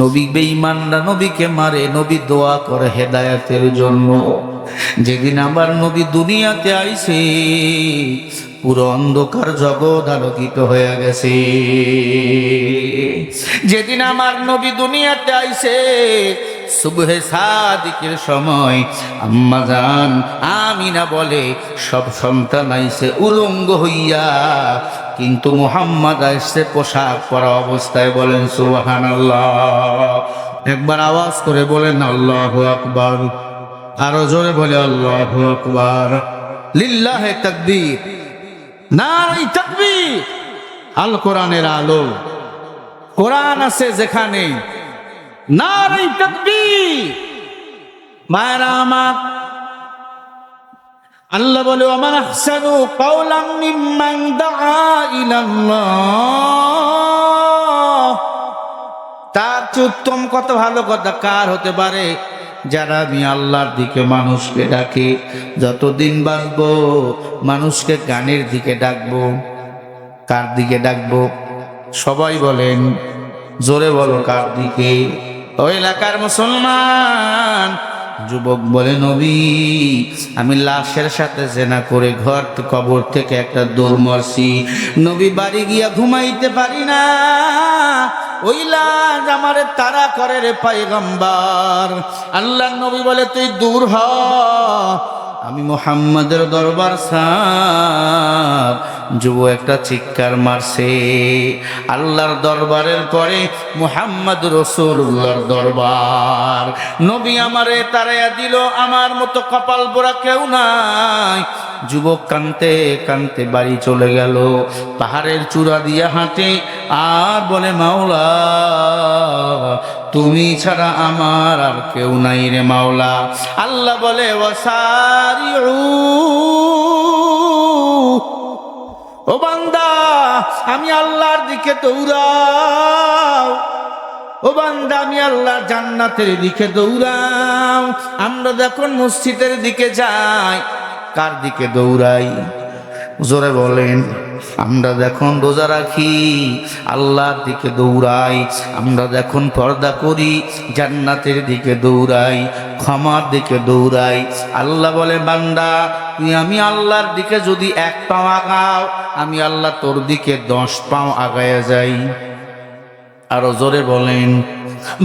নবী বেঈমানরা নবীকে মারে, নবী দোয়া করে হেদায়েতের জন্য। যেদিন আমার নবী দুনিয়াতে আইছে পুরো অন্ধকার জগৎ আলোকিত হয়ে গেছে। যেদিন আমার নবী দুনিয়াতে আইছে সুবহে সাদিকের সময় আম্মা জান আমিনা বলে সব সন্তান আইছে উলঙ্গ হইয়া, কিন্তু মুহাম্মদ আইছে পোশাক পরা অবস্থায়। বলেন সুবহানাল্লাহ। একবার আওয়াজ করে বলেন আল্লাহু আকবার। আরো জোরে বলে আল্লাহু আকবার। লিল্লাহে তাকবীর, নারে তাকবীর। আল কোরআনের আলো, কোরআন আছে যেখানে, নারে তাকবীর। মায়েরা আমার, আল্লাহ বলে ওমান আহসানু কাওলাম মিম্মান দাআ ইলাল্লাহ তার চেয়ে উত্তম কত ভালো কথা কার হতে পারে? যারা আমি আল্লাহর দিকে মানুষকে ডাকে। যতদিন বাঁচবো মানুষকে গানের দিকে ডাকবো। কার দিকে ডাকবো? সবাই বলেন, জোরে বলো, কার দিকে? ওই এলাকার মুসলমান যুবক বলে, নবী আমি লাশের সাথে জেনা করে ঘর কবর থেকে একটা দৌড় মারছি, নবী বাড়ি গিয়া ঘুমাইতে পারি না, ওই লাশ আমারে তারা করে রে পয়গম্বর। আল্লাহ নবী বলে, তুই দূর হ, আমি মুহাম্মাদের দরবার সাপ। যুব একটা চিৎকার মারছে। আল্লাহর দরবারের পরে মুহাম্মদ রাসূলুল্লাহর দরবার। নবী আমারে তারাইয়া দিল, আমার মতো কপাল পোড়া কেউ নাই। যুবক কানতে কানতে বাড়ি চলে গেল। পাহাড়ের চূড়া দিয়ে হাঁটে আর বলে, মাওলা তুমি ছাড়া আমার আর কেউ নাই রে মাওলা। আল্লাহ বলে, ওয়াসারিউ, ও বান্দা আমি আল্লাহর দিকে দৌড়াও, ও বান্দা আমি আল্লাহর জান্নাতের দিকে দৌড়াও। আমরা যখন মসজিদের দিকে যাই, কার দিকে দৌড়াই? জোরে বলেন। আমরা যখন রোজা রাখি, আল্লাহর দিকে দৌড়াই। আমরা যখন পর্দা করি, জান্নাতের দিকে দৌড়াই, ক্ষমার দিকে দৌড়াই। আল্লাহ বলে, বান্দা তুই আমি আল্লাহর দিকে যদি 1 পাও আগাও, আমি আল্লাহ তোর দিকে 10 পাও আগায়া যাই। আরো জোরে বলেন।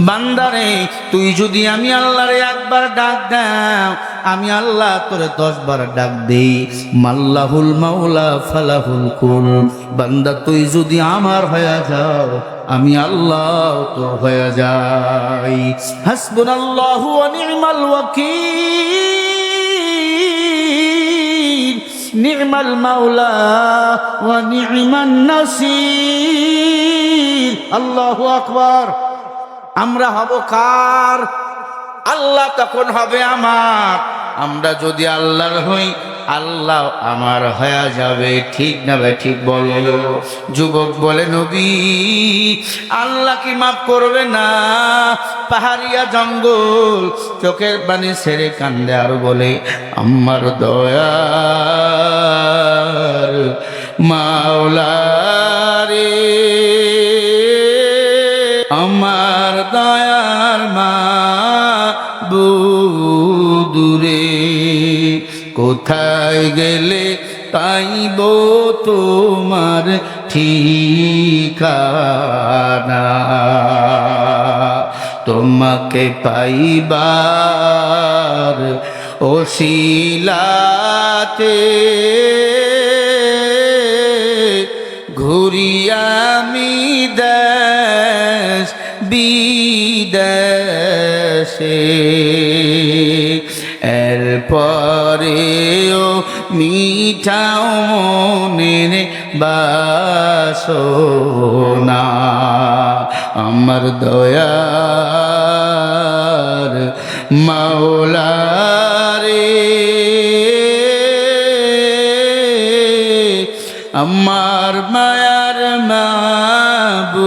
বান্দারে তুই যদি আমি আল্লাহরে 1 বার ডাক দাও, আমি আল্লাহ তোরে 10 বার ডাক দেই। মাল্লাহুল মাওলা ফালাহুল কুল। বান্দা তুই যদি আমার হয়ে যাও, আমি আল্লাহ তোর হয়ে যাই। হাসবুনাল্লাহু ওয়া নি'মাল ওয়াকিল, নি'মাল মাওলা ওয়া নি'মান নাসির। আল্লাহু আকবার। আমরা হব কার? আল্লাহ তখন হবে আমার। আমরা যদি আল্লাহর হই, আল্লাহ আমার হয়ে যাবে। ঠিক না ভাই? ঠিক বলো। যুবক বলে, নবী আল্লাহ কি মাফ করবে না? পাহাড়িয়া জঙ্গল, চোখের পানি ছেড়ে কান্দে আর বলে, আমার দয়ার মাওলা রে, আমার দয়ার মাবুদুরে, কোথায় গেলে পাইব তোমার ঠিকানা? তোমাকে পাইবার ওসিলাতে ঘুরি আমি দেশ বিদেশে, এরপরেও মিঠাও মনের বাসনা, আমার দয়ার মাওলা রে, আমার মায়ার মাবুদুরে,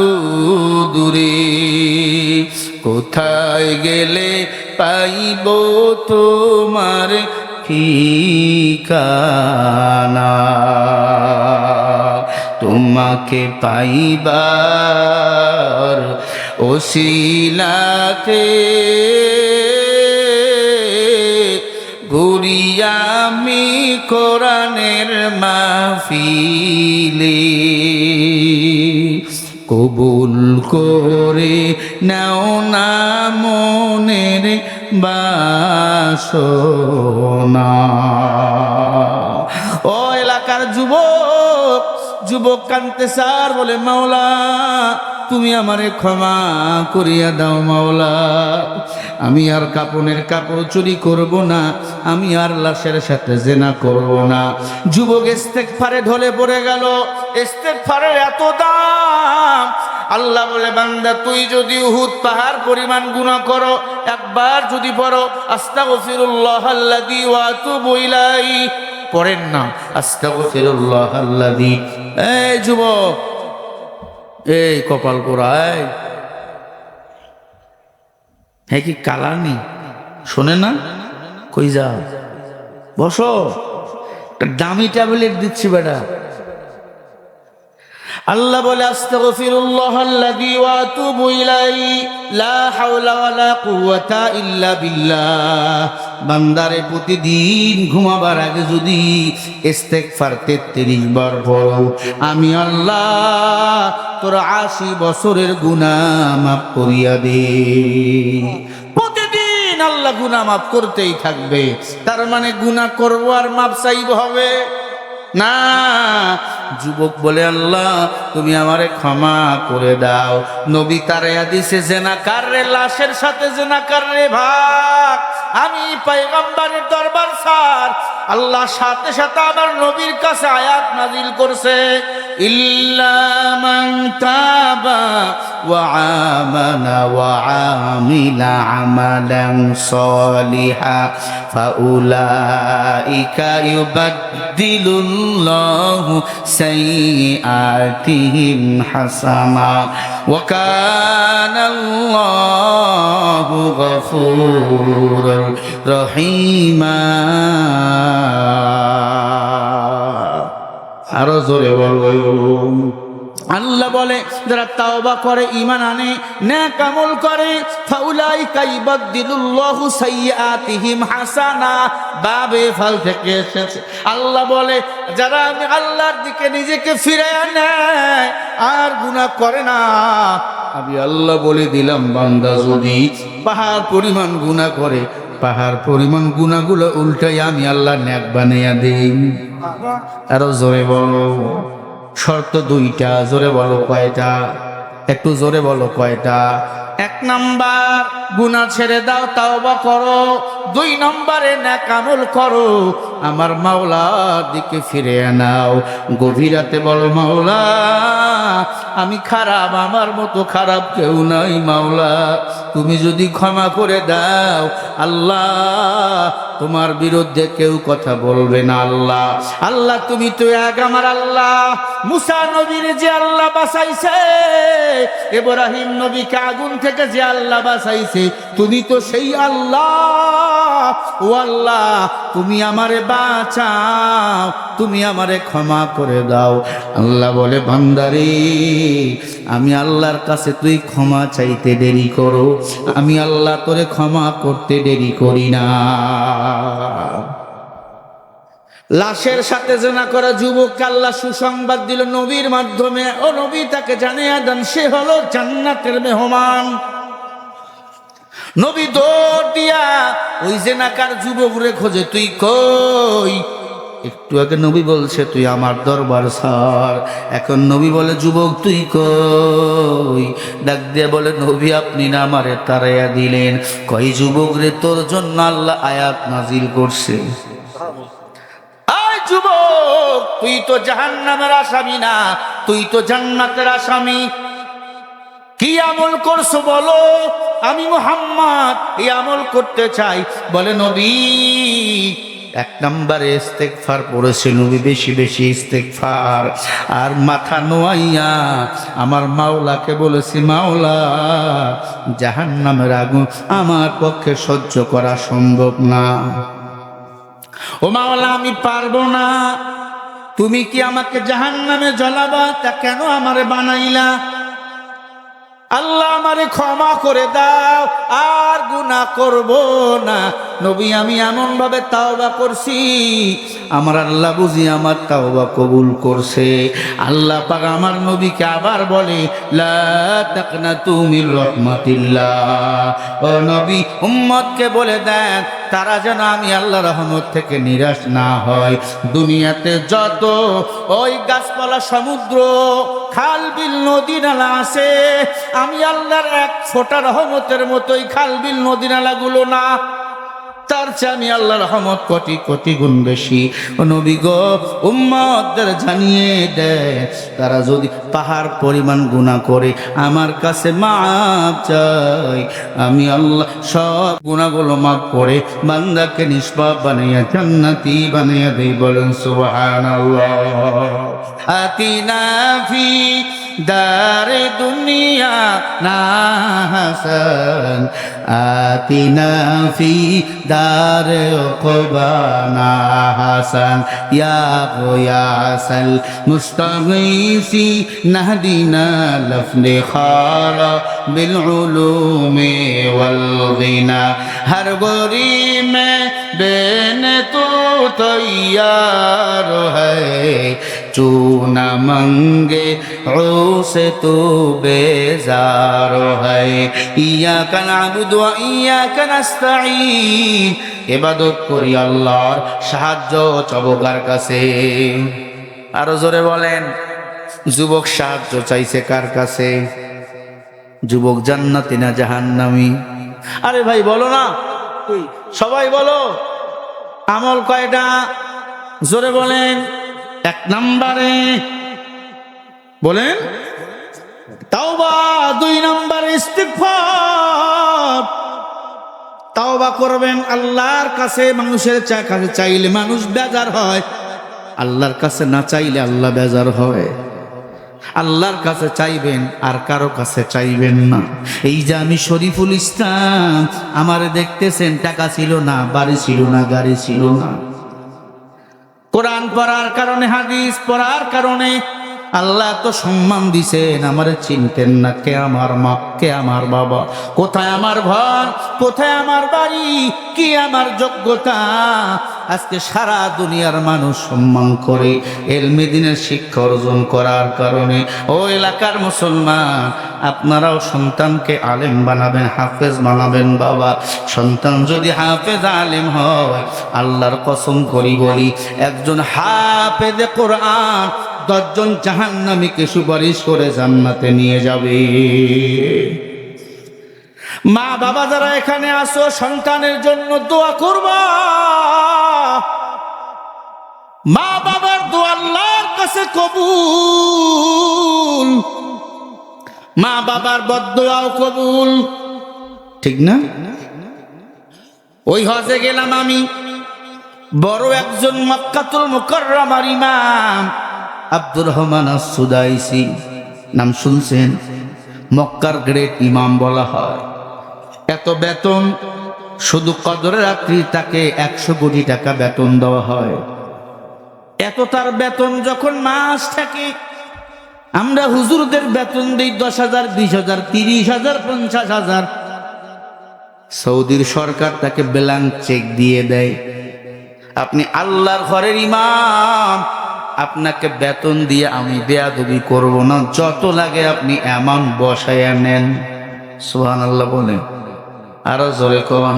কোথায় গেলে পাইব তোমার ঠিকানা? তোমাকে পাইবার ওসিলাতে ঘুরি আমি কোরআনের মাহফিলে, কবুল করে নাও না মনের বাসনা। ও এলাকার যুবক, যুবক কানতে সার বলে, মাওলা তুমি আমারে ক্ষমা করিয়া দাও মাওলা, আমি আর কাপনের কাপড় চুরি করব না, আমি আর লাশের সাথে জেনা করব না। যুবক ইস্তেগফারে ঢলে পড়ে গেল। ইস্তেগফারের এত দাম। আল্লাহ বলে, বান্দা তুই যদি উহুদ পাহাড় পরিমাণ গুনাহ করো, একবার যদি পড়ো আস্তাগফিরুল্লাহাল্লাযী ওয়া আতুবু ইলাইহি, পড়েন না আস্তাগফিরুল্লাহাল্লাযী। এই যুবক, এই কপাল পোড়ায়, হ্যাঁ কি কালানি শোনে না? কই যাও, বসো, একটা দামি ট্যাবলেট দিচ্ছি বেটা। আল্লাহ বলে আস্তাগফিরুল্লাহাল্লাযী ওয়া আতুবু ইলাইহি লা হাওলা ওয়ালা কুওয়াতা ইল্লা বিল্লাহ। বান্দারে প্রতিদিন ঘুমাবার আগে যদি ইস্তেগফার 33 বার পড়ো, আমি আল্লাহ তোর 80 বছরের গুনাহ মাফ করিয়া দে। প্রতিদিন আল্লাহ গুনাহ মাফ করতেই থাকবে। তার মানে গুনাহ করবো আর মাফ চাইব হবে না। যুবক বলে আল্লাহ তুমি আমারে ক্ষমা করে দাও। নবী তার হাদিসে জেনাকার রে লাশের সাথে জেনাকার রে ভাগ, আমি পয়গম্বরের দরবার স্যার আল্লাহ সাথে সাথে আমার নবীর কাছে আয়াত নাজিল করছে, ইল্লা মান তাবা ওয়া আমানা ওয়া আমিলা আমালান সলিহা ফাউলাইকা ইউবাদদিলুল্লাহু সাইয়্যাতিহিম হাসানা ওয়া কানাল্লাহু গফুরুর রহিমা। আরো জোরে বলো। আল্লাহ বলে যারা তাওবা করে, ঈমান আনে, নেক আমল করে, ফাউলাইকা ইবাদদিলুল্লাহু সাইয়্যাতিহিম হাসানা, বাবে ফাল থেকে এসেছে। আল্লাহ বলে যারা আমি আল্লাহর দিকে নিজেকে ফিরিয়ে নেয় আর গুনাহ করে না, আমি আল্লাহ বলে দিলাম বান্দা যদি পাহাড় পরিমাণ গুনাহ করে, পাহাড় পরিমাণ গুনাহগুলো উল্টাই আমি আল্লাহ নেক বানাইয়া দেই। আরো জোরে বলো। শর্ত দুইটা, জোরে বলো কয়টা? একটু জোরে বলো কয়টা? 1 নাম্বার গুনাহ ছেড়ে দাও, তাওবা করো। 2 নম্বরে নেক আমল করো, আমার মাওলার দিকে ফিরে নাও। গভীর রাতে বলো মাওলা আমি খারাপ, আমার মতো খারাপ কেউ নাই। মাওলা তুমি যদি ক্ষমা করে দাও, আল্লাহ তোমার বিরুদ্ধে কেউ কথা বলবে না। আল্লাহ আল্লাহ তুমি তো এক, আমার আল্লাহ মুসা নবীর যে আল্লাহ বাঁচাইছে, ইব্রাহিম নবীকে আগুন থেকে যে আল্লাহ বাঁচাইছে, তুমি তো সেই আল্লাহ। ও আল্লাহ তুমি আমারে বাঁচাও, তুমি আমারে ক্ষমা করে দাও। আল্লাহ বলে বান্দারে আমি আল্লাহর কাছে তুই ক্ষমা চাইতে দেরি করো, আমি আল্লাহ তোরে ক্ষমা করতে দেরি করি না। লাশের সাথে জেনা করা যুবককে আল্লাহ সুসংবাদ দিল নবীর মাধ্যমে। ও নবী তাকে জানিয়ে দেন সে হলো জান্নাতের মেহমান। নবী দৌড় দিয়া ওই জেনাকার যুবকরে খোঁজে, তুই কই? একটু আগে নবী বলছে তুই আমার দরবার স্যার, এখন নবী বলে যুবক তুই কই? ডাক দিয়ে বলে নবী আপনি না আমারে তাড়াইয়া দিলেন। কই যুবক রে তোর জন্য আল্লাহ আয়াত নাজিল করছে। যুবক তুই তো জাহান্নামের আসামি না, তুই তো জান্নাতের আসামি। কি আমল করছো বলো? আমি মুহাম্মদ এই আমল করতে চাই। বলে নবী 1 নম্বরে ইস্তেগফার পড়েছে নবী, বেশি বেশি ইস্তেগফার। আর মাথা নোয়াইয়া আমার মাওলাকে বলেছি, মাওলা জাহান্নামের আগুন আমার পক্ষে সহ্য করা সম্ভব না। ও মাওলা আমি পারবো না, তুমি কি আমাকে জাহান্নামে জ্বালাবা? তা কেন আমারে বানাইলা? আল্লাহ আমারে ক্ষমা করে দাও, আর গুনাহ করব না। নবী আমি এমন ভাবে তাওবা করছি, আমার আল্লাহ বুঝি আমার তাওবা কবুল করছে। আল্লাহ পাক আমার নবীকে আবার বলে লা তাকনাতু মির রাহমাতিল্লাহ। ও নবী উম্মতকে বলে দেন তারা যেন আমি আল্লাহর রহমত থেকে নিরাশ না হয়। দুনিয়াতে যত ওই গাছপালা, সমুদ্র, খাল, বিল, নদী নালা আছে, আমি আল্লাহর 1 ফোঁটা রহমতের মতোই খাল, বিল, নদী নালাগুলো না, তার চেয়ে আমি আল্লাহর রহমত কোটি কোটি গুণ বেশি। ও নবী গো উম্মতদের জানিয়ে দেয় তারা যদি পাহাড় পরিমাণ গুনাহ করে আমার কাছে মাপ চাই, আমি আল্লাহ সব গুনাহগুলো মাফ করে বান্দাকে নিষ্পাপ বানাইয়া জান্নাতি বানাইয়া দেই। বলেন সুবহানাল্লাহ। আতিনা ফি دار الدنيا حسن آتنا في دار عقبانا حسن يا غياث المستغيث نهدنا لفنخار بالعلوم والغنى ہر گوری میں بین تو تیار ہے چونا منگے عوس تو بیزار ہے ایاک نعبد و ایاک نستعین ইবাদত করি আল্লাহর সাহায্য চবকার কাছে আরো জোরে বলেন যুবক সাহায্য চাইছে কার কাছে যুবক জান্নাতি না জাহান্নামী আরে ভাই বলো না সবাই বলো আমল কয়টা জোরে বলেন এক নম্বরে বলেন তাওবা দুই নম্বরে ইস্তিগফার তাওবা করবেন আল্লাহর কাছে মানুষের কাছে চাইলে মানুষ বেজার হয় আল্লাহর কাছে না চাইলে আল্লাহ বেজার হয় আল্লাহর কাছে চাইবেন আর কারো কাছে চাইবেন না এই যে আমি শরীফুল ইসলাম আমারে দেখতেছেন টাকা ছিল না বাড়ি ছিল না গাড়ি ছিল না কোরআন পড়ার কারণে হাদিস পড়ার কারণে আল্লাহ তো সম্মান দিছেন আমারে চিনতেন না কে আমার মা কে আমার বাবা কোথায় আমার ঘর কোথায় আমার বাড়ি কি আমার যোগ্যতা আজকে সারা দুনিয়ার মানুষ সম্মান করে ইলমে দ্বীনের শিক্ষা অর্জন করার কারণে ও এলাকার মুসলমান আপনারাও সন্তানকে আলেম বানাবেন হাফেজ বানাবেন বাবা সন্তান যদি হাফেজ আলেম হয় আল্লাহর কসম করি বলি একজন হাফেজে কোরআন 10 জন জাহান্নামীকে সুপারিশ করে জান্নাতে নিয়ে যাবে মা বাবা যারা এখানে আসো সন্তানের জন্য দোয়া করবা মা বাবার দোয়া আল্লাহর কাছে কবুল মা বাবার বদদোয়াও কবুল ঠিক না ওই হজে গেলাম আমি বড় একজন মক্কাতুল মুকাররমার ইমাম আব্দুর রহমান আস-সুদাইসি নাম শুনছেন মক্কার গ্রেট ইমাম বলা হয় এত বেতন শুধু কদরের রাত্রি তাকে 100 কোটি টাকা বেতন দেওয়া হয় এত তার বেতন যখন মাস থাকে আমরা হুজুরদের বেতন দেই 10,000 20,000 30,000 50,000 সৌদির সরকার তাকে ব্ল্যাঙ্ক চেক দিয়ে দেয় আপনি আল্লাহর ঘরের ইমাম আপনাকে বেতন দিয়ে আমি বেয়াদবি করব না যত লাগে আপনি অ্যামাউন্ট বসায়া নেন সুবহানাল্লাহ বলেন আরো জোরে কোন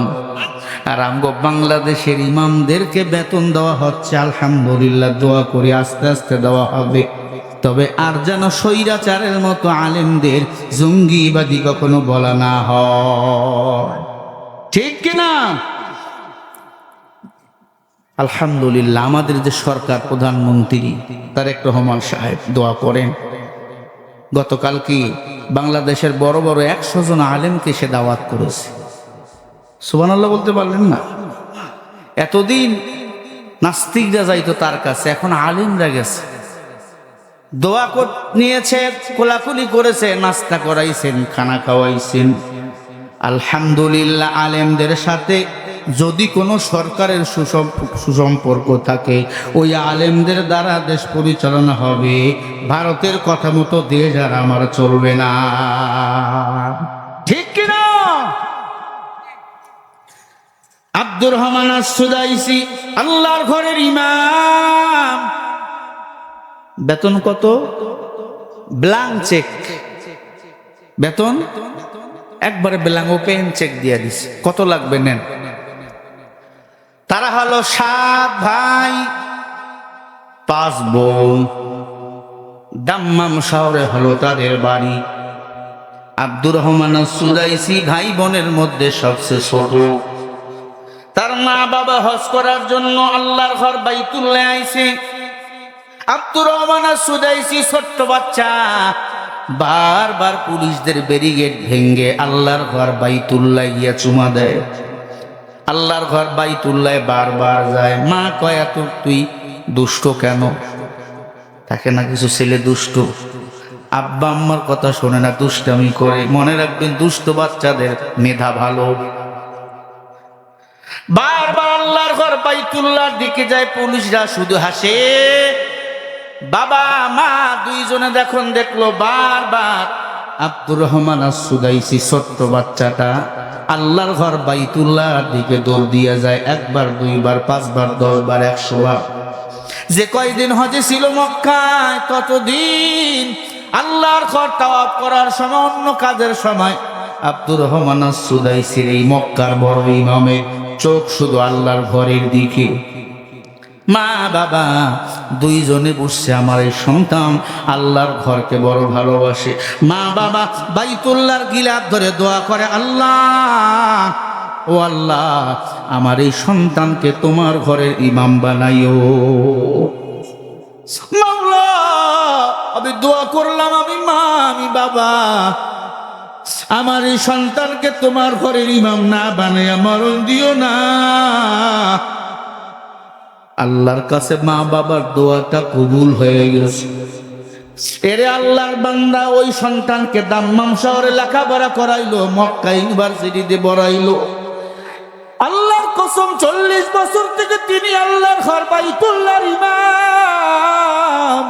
আর আমগো বাংলাদেশের ইমামদেরকে বেতন দেওয়া হচ্ছে আলহামদুলিল্লাহ দোয়া করি আস্তে আস্তে দেওয়া হবে তবে আর যেন স্বৈরাচারের মতো আলেমদের জঙ্গিবাদী কখনো বলা না হয় ঠিক কিনা আলহামদুলিল্লাহ আমাদের যে সরকার প্রধানমন্ত্রী তারেক রহমান সাহেব দোয়া করেন গতকাল কি বাংলাদেশের বড় বড় 100 জন আলেমকে সে দাওয়াত করেছে সুবহানাল্লাহ বলতে পারলেন না এতদিন নাস্তিকরা যাইতো তার কাছে এখন আলেমরা গেছে দোয়া নিয়েছে কোলাকুলি করেছে নাস্তা করাইছেন খানা খাওয়াইছেন আলহামদুলিল্লাহ আলেমদের সাথে যদি কোনো সরকারের সুসম্পর্ক থাকে ওই আলেমদের দ্বারা দেশ পরিচালনা হবে ভারতের কথা মতো দেশ আর আমার চলবে না ঠিক কিনা আব্দুর রহমান আস-সুদাইসি আল্লাহর ঘরের ইমাম বেতন কত ব্ল্যাঙ্ক চেক বেতন একবারে ব্ল্যাঙ্ক ওপেন চেক দিয়ে দিছে কত লাগবে নেন তারা হলো 7 ভাই 5 বোন দাম্মাম শহরে হলো তাদের বাড়ি আব্দুর রহমান আস-সুদাইসি ভাই বোনের মধ্যে সবচেয়ে ছোট তার মা বাবা হজ করার জন্য আল্লাহর ঘর বাইতুল্লাহ আইছে আব্দুর রহমান আস-সুদাইসি ছোট্ট বাচ্চা বারবার পুলিশদের ব্যারিকেড ভেঙে আল্লাহর ঘর বাইতুল্লাহ গিয়া চুমা দেয় আল্লাহর ঘর বাইতুল্লাহ বারবার যায় মা কয় এত তুই দুষ্ট কেন তাকে না কিছু ছেলে দুষ্ট আব্বা আম্মার কথা শোনে না, দুষ্টামি করে। মনে রাখবেন, দুষ্ট বাচ্চাদের মেধা ভালো। বারবার আল্লাহর ঘর বাইতুল্লাহর দিকে যায়, পুলিশরা শুধু হাসে। বাবা মা দুইজনে দেখলো বারবার আব্দুর রহমান আস-সুদাইসি ছোট্ট বাচ্চাটা আল্লাহর ঘর বাইতুল্লাহর দিকে দৌড় দিয়ে যায়। একবার, দুইবার, 5 বার, 10 বার, 100 বার। যে কয়দিন হজে ছিল মক্কায়, ততদিন আল্লাহর ঘর তাওয়াফ করার সময়, অন্য কাজের সময় আব্দুর রহমান আস-সুদাইসির এই মক্কার বড় ইমামের চোখ শুধু আল্লাহর ঘরের দিকে। মা বাবা দুইজনে বসছে, আমার এই সন্তান আল্লাহর ঘরকে বড় ভালোবাসে। মা বাবা বাইতুল্লাহর গিলাফ ধরে দোয়া করে, আল্লাহ, ও আল্লাহ, আমার এই সন্তানকে তোমার ঘরের ইমাম বানাইও। মাওলা, আমি দোয়া করলাম, আমি মা, আমি বাবা, আমার এই সন্তানকে তোমার ঘরের ইমাম না বানাইয়া মরণ দিও না। আল্লাহর কাছে মা বাবার দোয়াটা কবুল হয়ে গেছে। এরে আল্লাহর বান্দা ওই সন্তানকে দাম্মাম শহরে লেখাপড়া করাইলো, মক্কা ইউনিভার্সিটিতে পড়াইলো। আল্লাহর কসম, 40 বছর থেকে তিনি আল্লাহর ঘর বাইতুল্লাহর ইমাম।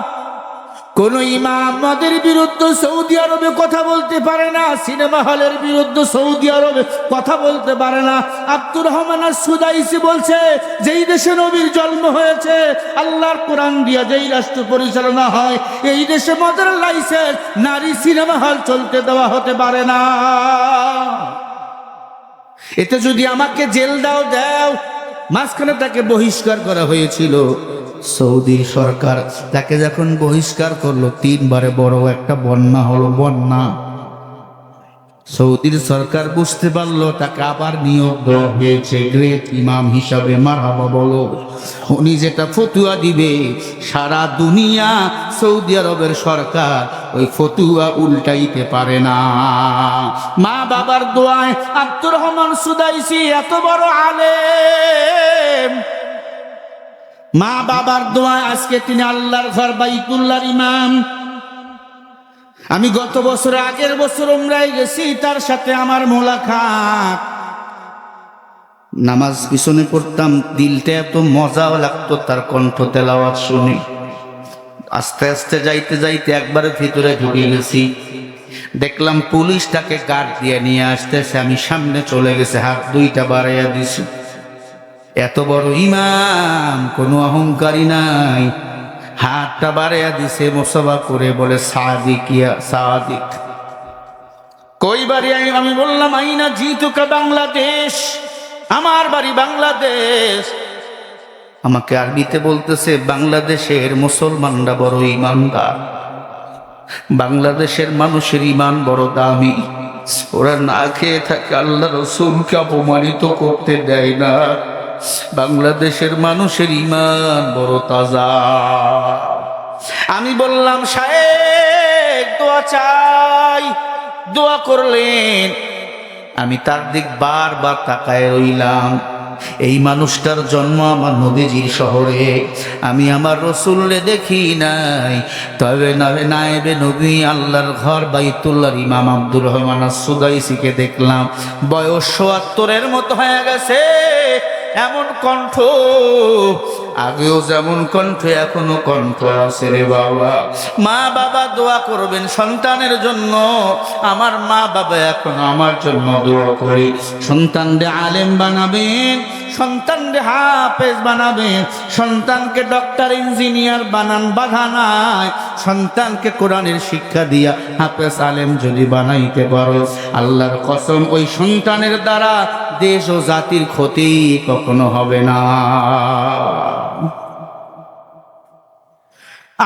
কোন ইমাম আমাদের বিরুদ্ধে সৌদি আরবে কথা বলতে পারে না, সিনেমা হলের বিরুদ্ধে সৌদি আরবে কথা বলতে পারে না। আব্দুর রহমান আস-সুদাইসি বলছে, যেই দেশে নবীর জন্ম হয়েছে, আল্লাহর কোরআন দিয়া যেই রাষ্ট্র পরিচালনা হয়, এই দেশে মদের লাইসেন্স, নারী সিনেমা হল চলতে দেওয়া হতে পারে না। এতে যদি আমাকে জেল দাও। মাঝখানে তাকে বহিষ্কার করা হয়েছিল। সৌদি সরকার তাকে যখন বহিষ্কার করলো, 3 বারে বড় একটা বন্যা হলো, বন্যা। সৌদির সরকার বুঝতে পারলো তাকে আবার নিয়োগ দেওয়া হয়েছে গ্রেট ইমাম হিসাবে। মারহাবা বলো। উনি যেটা ফতুয়া দিবে, সারা দুনিয়া সৌদি আরবের সরকার ওই ফতুয়া উল্টাইতে পারে না। মা বাবার দোয়ায় আব্দুর রহমান সুদাইসি এত বড় আলেম, মা বাবার দোয়ায় আজকে তিনি আল্লাহর ঘর বাইতুল্লাহর ইমাম। আমি গত বছর, আগের বছর উমরায় গেছি, তার সাথে আমার মোলাকাত। নামাজ পিছনে পড়তাম, দিলটা এত মজাও লাগতো তার কণ্ঠ তেলাওয়াত শুনে। আস্তে আস্তে যাইতে যাইতে একবারে ভিতরে ঢুকে গেছি, দেখলাম পুলিশ তাকে গার্ড দিয়ে নিয়ে আসতেছে। আমি সামনে চলে গেছে, হাত 2টা বাড়াইয়া দিছি। এত বড় ইমাম, কোনো অহংকারী নাই, হাতটা বাড়াইয়া দিছে, মুসাফা করে বলে, সাদিক, ইয়া সাদিক। কই বাড়ি? আমি বললাম, আইনা জিতুকা, বাংলাদেশ, আমার বাড়ি বাংলাদেশ। আমাকে আরবিতে বলতেছে, বাংলাদেশের মুসলমানরা বড় ইমানদার, বাংলাদেশের মানুষের ইমান বড় দামি, ওরা না খেয়ে থাকে, আল্লাহ রসুলকে অপমানিত করতে দেয় না। বাংলাদেশের মানুষের ইমান বড় তাজা। আমি বললাম, সাহেব দোয়া চাই। দোয়া করলেন। আমি তার দিক বারবার তাকায় রইলাম। এই মানুষটার জন্ম আমার নবীজির শহরে, আমি আমার রসুলরে দেখি নাই, তবে নায়েবে নবী আল্লাহর ঘর বাইতুল্লাহর ইমাম আব্দুর রহমান আস-সুদাইসিকে দেখলাম। বয়স ৭৪-এর মতো হয়ে গেছে। এমন কণ্ঠ, আগেও যেমন কণ্ঠ, এখনো কণ্ঠ আছে রে বাবা। মা বাবা দোয়া করবেন সন্তানের জন্য। আমার মা বাবা এখন আমার জন্য দোয়া করে। সন্তানকে আলেম বানাবেন, সন্তানকে হাফেজ বানাবেন, সন্তানকে ডক্টর ইঞ্জিনিয়ার বানান, বাধা নাই। সন্তানকে কোরআনের শিক্ষা দিয়া হাফেজ আলেম যদি বানাইতে পারো, আল্লাহর কসম, ওই সন্তানের দ্বারা দেশ ও জাতির ক্ষতি কখনো হবে না।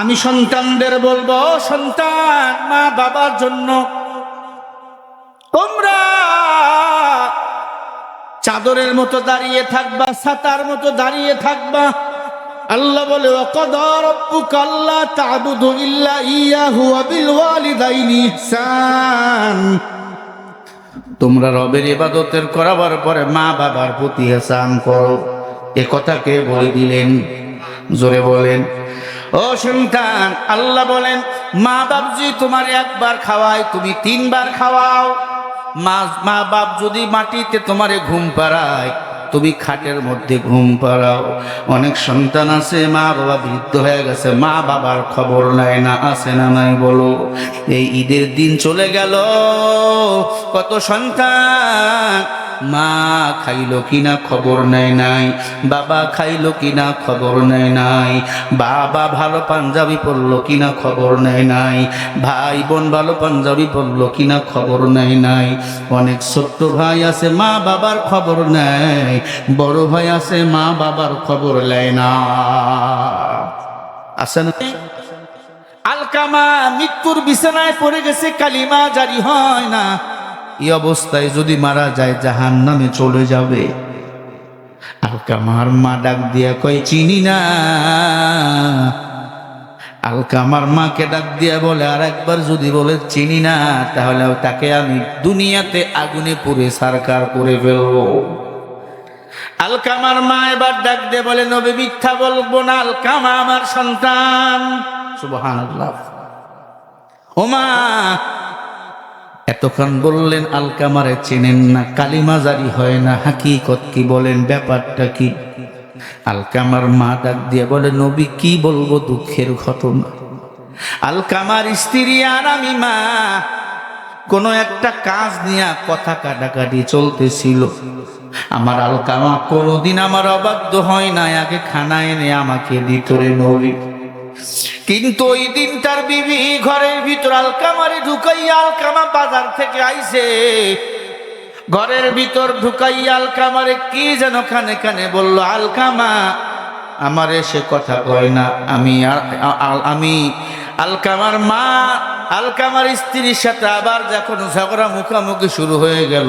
আমি সন্তানদের বলবো, সন্তান মা বাবার জন্য তোমরা চাদরের মতো দাঁড়িয়ে থাকবা, ছাতার মতো দাঁড়িয়ে থাকবা। আল্লাহ বলে, ওয়াকাদা রাব্বুকা আল্লা তা'বুদু ইল্লা ইয়াহু ওয়া বিল ওয়ালিদাইনি ইহসান। তোমরা রবের ইবাদতের করাবার পরে মা বাবার প্রতি ইহসান করো। এ কথা কে বলে দিলেন? জোরে বলেন। ও সন্তান, আল্লাহ বলেন মা বাপ যদি তোমার একবার খাওয়ায় তুমি 3 বার খাওয়াও। মা বাপ যদি মাটিতে তোমারে ঘুম পাড়ায় তুমি খাটের মধ্যে ঘুম পাড়াও। অনেক সন্তান আছে মা বাবা বৃদ্ধ হয়ে গেছে, মা বাবার খবর নেয় না, আছে না নাই বলো? এই ঈদের দিন চলে গেল, কত সন্তান মা খাইলো কিনা খবর নেয় নাই, বাবা খাইলো কিনা খবর নেয় নাই, বাবা ভালো পাঞ্জাবি পরলো কিনা খবর নেয় নাই, ভাই বোন ভালো পাঞ্জাবি পরলো কিনা খবর নেয় নাই। অনেক ছোট্ট ভাই আছে মা বাবার খবর নেয়, বড় ভাই আছে মা বাবার খবর নেয় না, আছে না? আলকামা মৃত্যুর বিছানায় পড়ে গেছে, কালিমা জারি হয় না। এই অবস্থায় যদি মারা যায় জাহান্নামে চলে যাবে। আলকামার মা ডাক দিয়া কয় চিনি না। আলকামার মাকে ডাক দিয়া বলে আর একবার যদি বলে চিনি না, তাহলে তাকে আমি দুনিয়াতে আগুনে পুড়ে সারকার করে ফেলবো। আলকামার মা এবার ডাক দিয়ে বলে নবী মিথ্যা বলবো না, আলকামা আমার সন্তান। সুবহানাল্লাহ। ও মা, এতক্ষণ বললেন আলকামারে চেনেন না, কালিমা জারি হয় না, হাকিকত কি বলেন, ব্যাপারটা কি? আলকামার মা ডাক দিয়ে বলে নবী কি বলবো দুঃখের ঘটনা। আলকামার স্ত্রী আর আমি মা কোন একটা কাজ নিয়ে কথা কাটাকাটি চলতেছিল। আমার আলকামা কোনোদিন আমার অবাধ্য হয় না, আগে খানা এনে আমাকে দিত রে নবী। কিন্তু ওই দিন তার বিবি ঘরের ভিতর আলকামারে ঢুকাইয়া, আলকামা বাজার থেকে আইছে, ঘরের ভিতর ঢুকাইয়া আলকামারে কি যেন কানে কানে বলল। আলকামা আমার এসে কথা কয় না। আমি আলকামার মা আলকামার স্ত্রীর সাথে আবার যখন ঝগড়া মুখামুখি শুরু হয়ে গেল,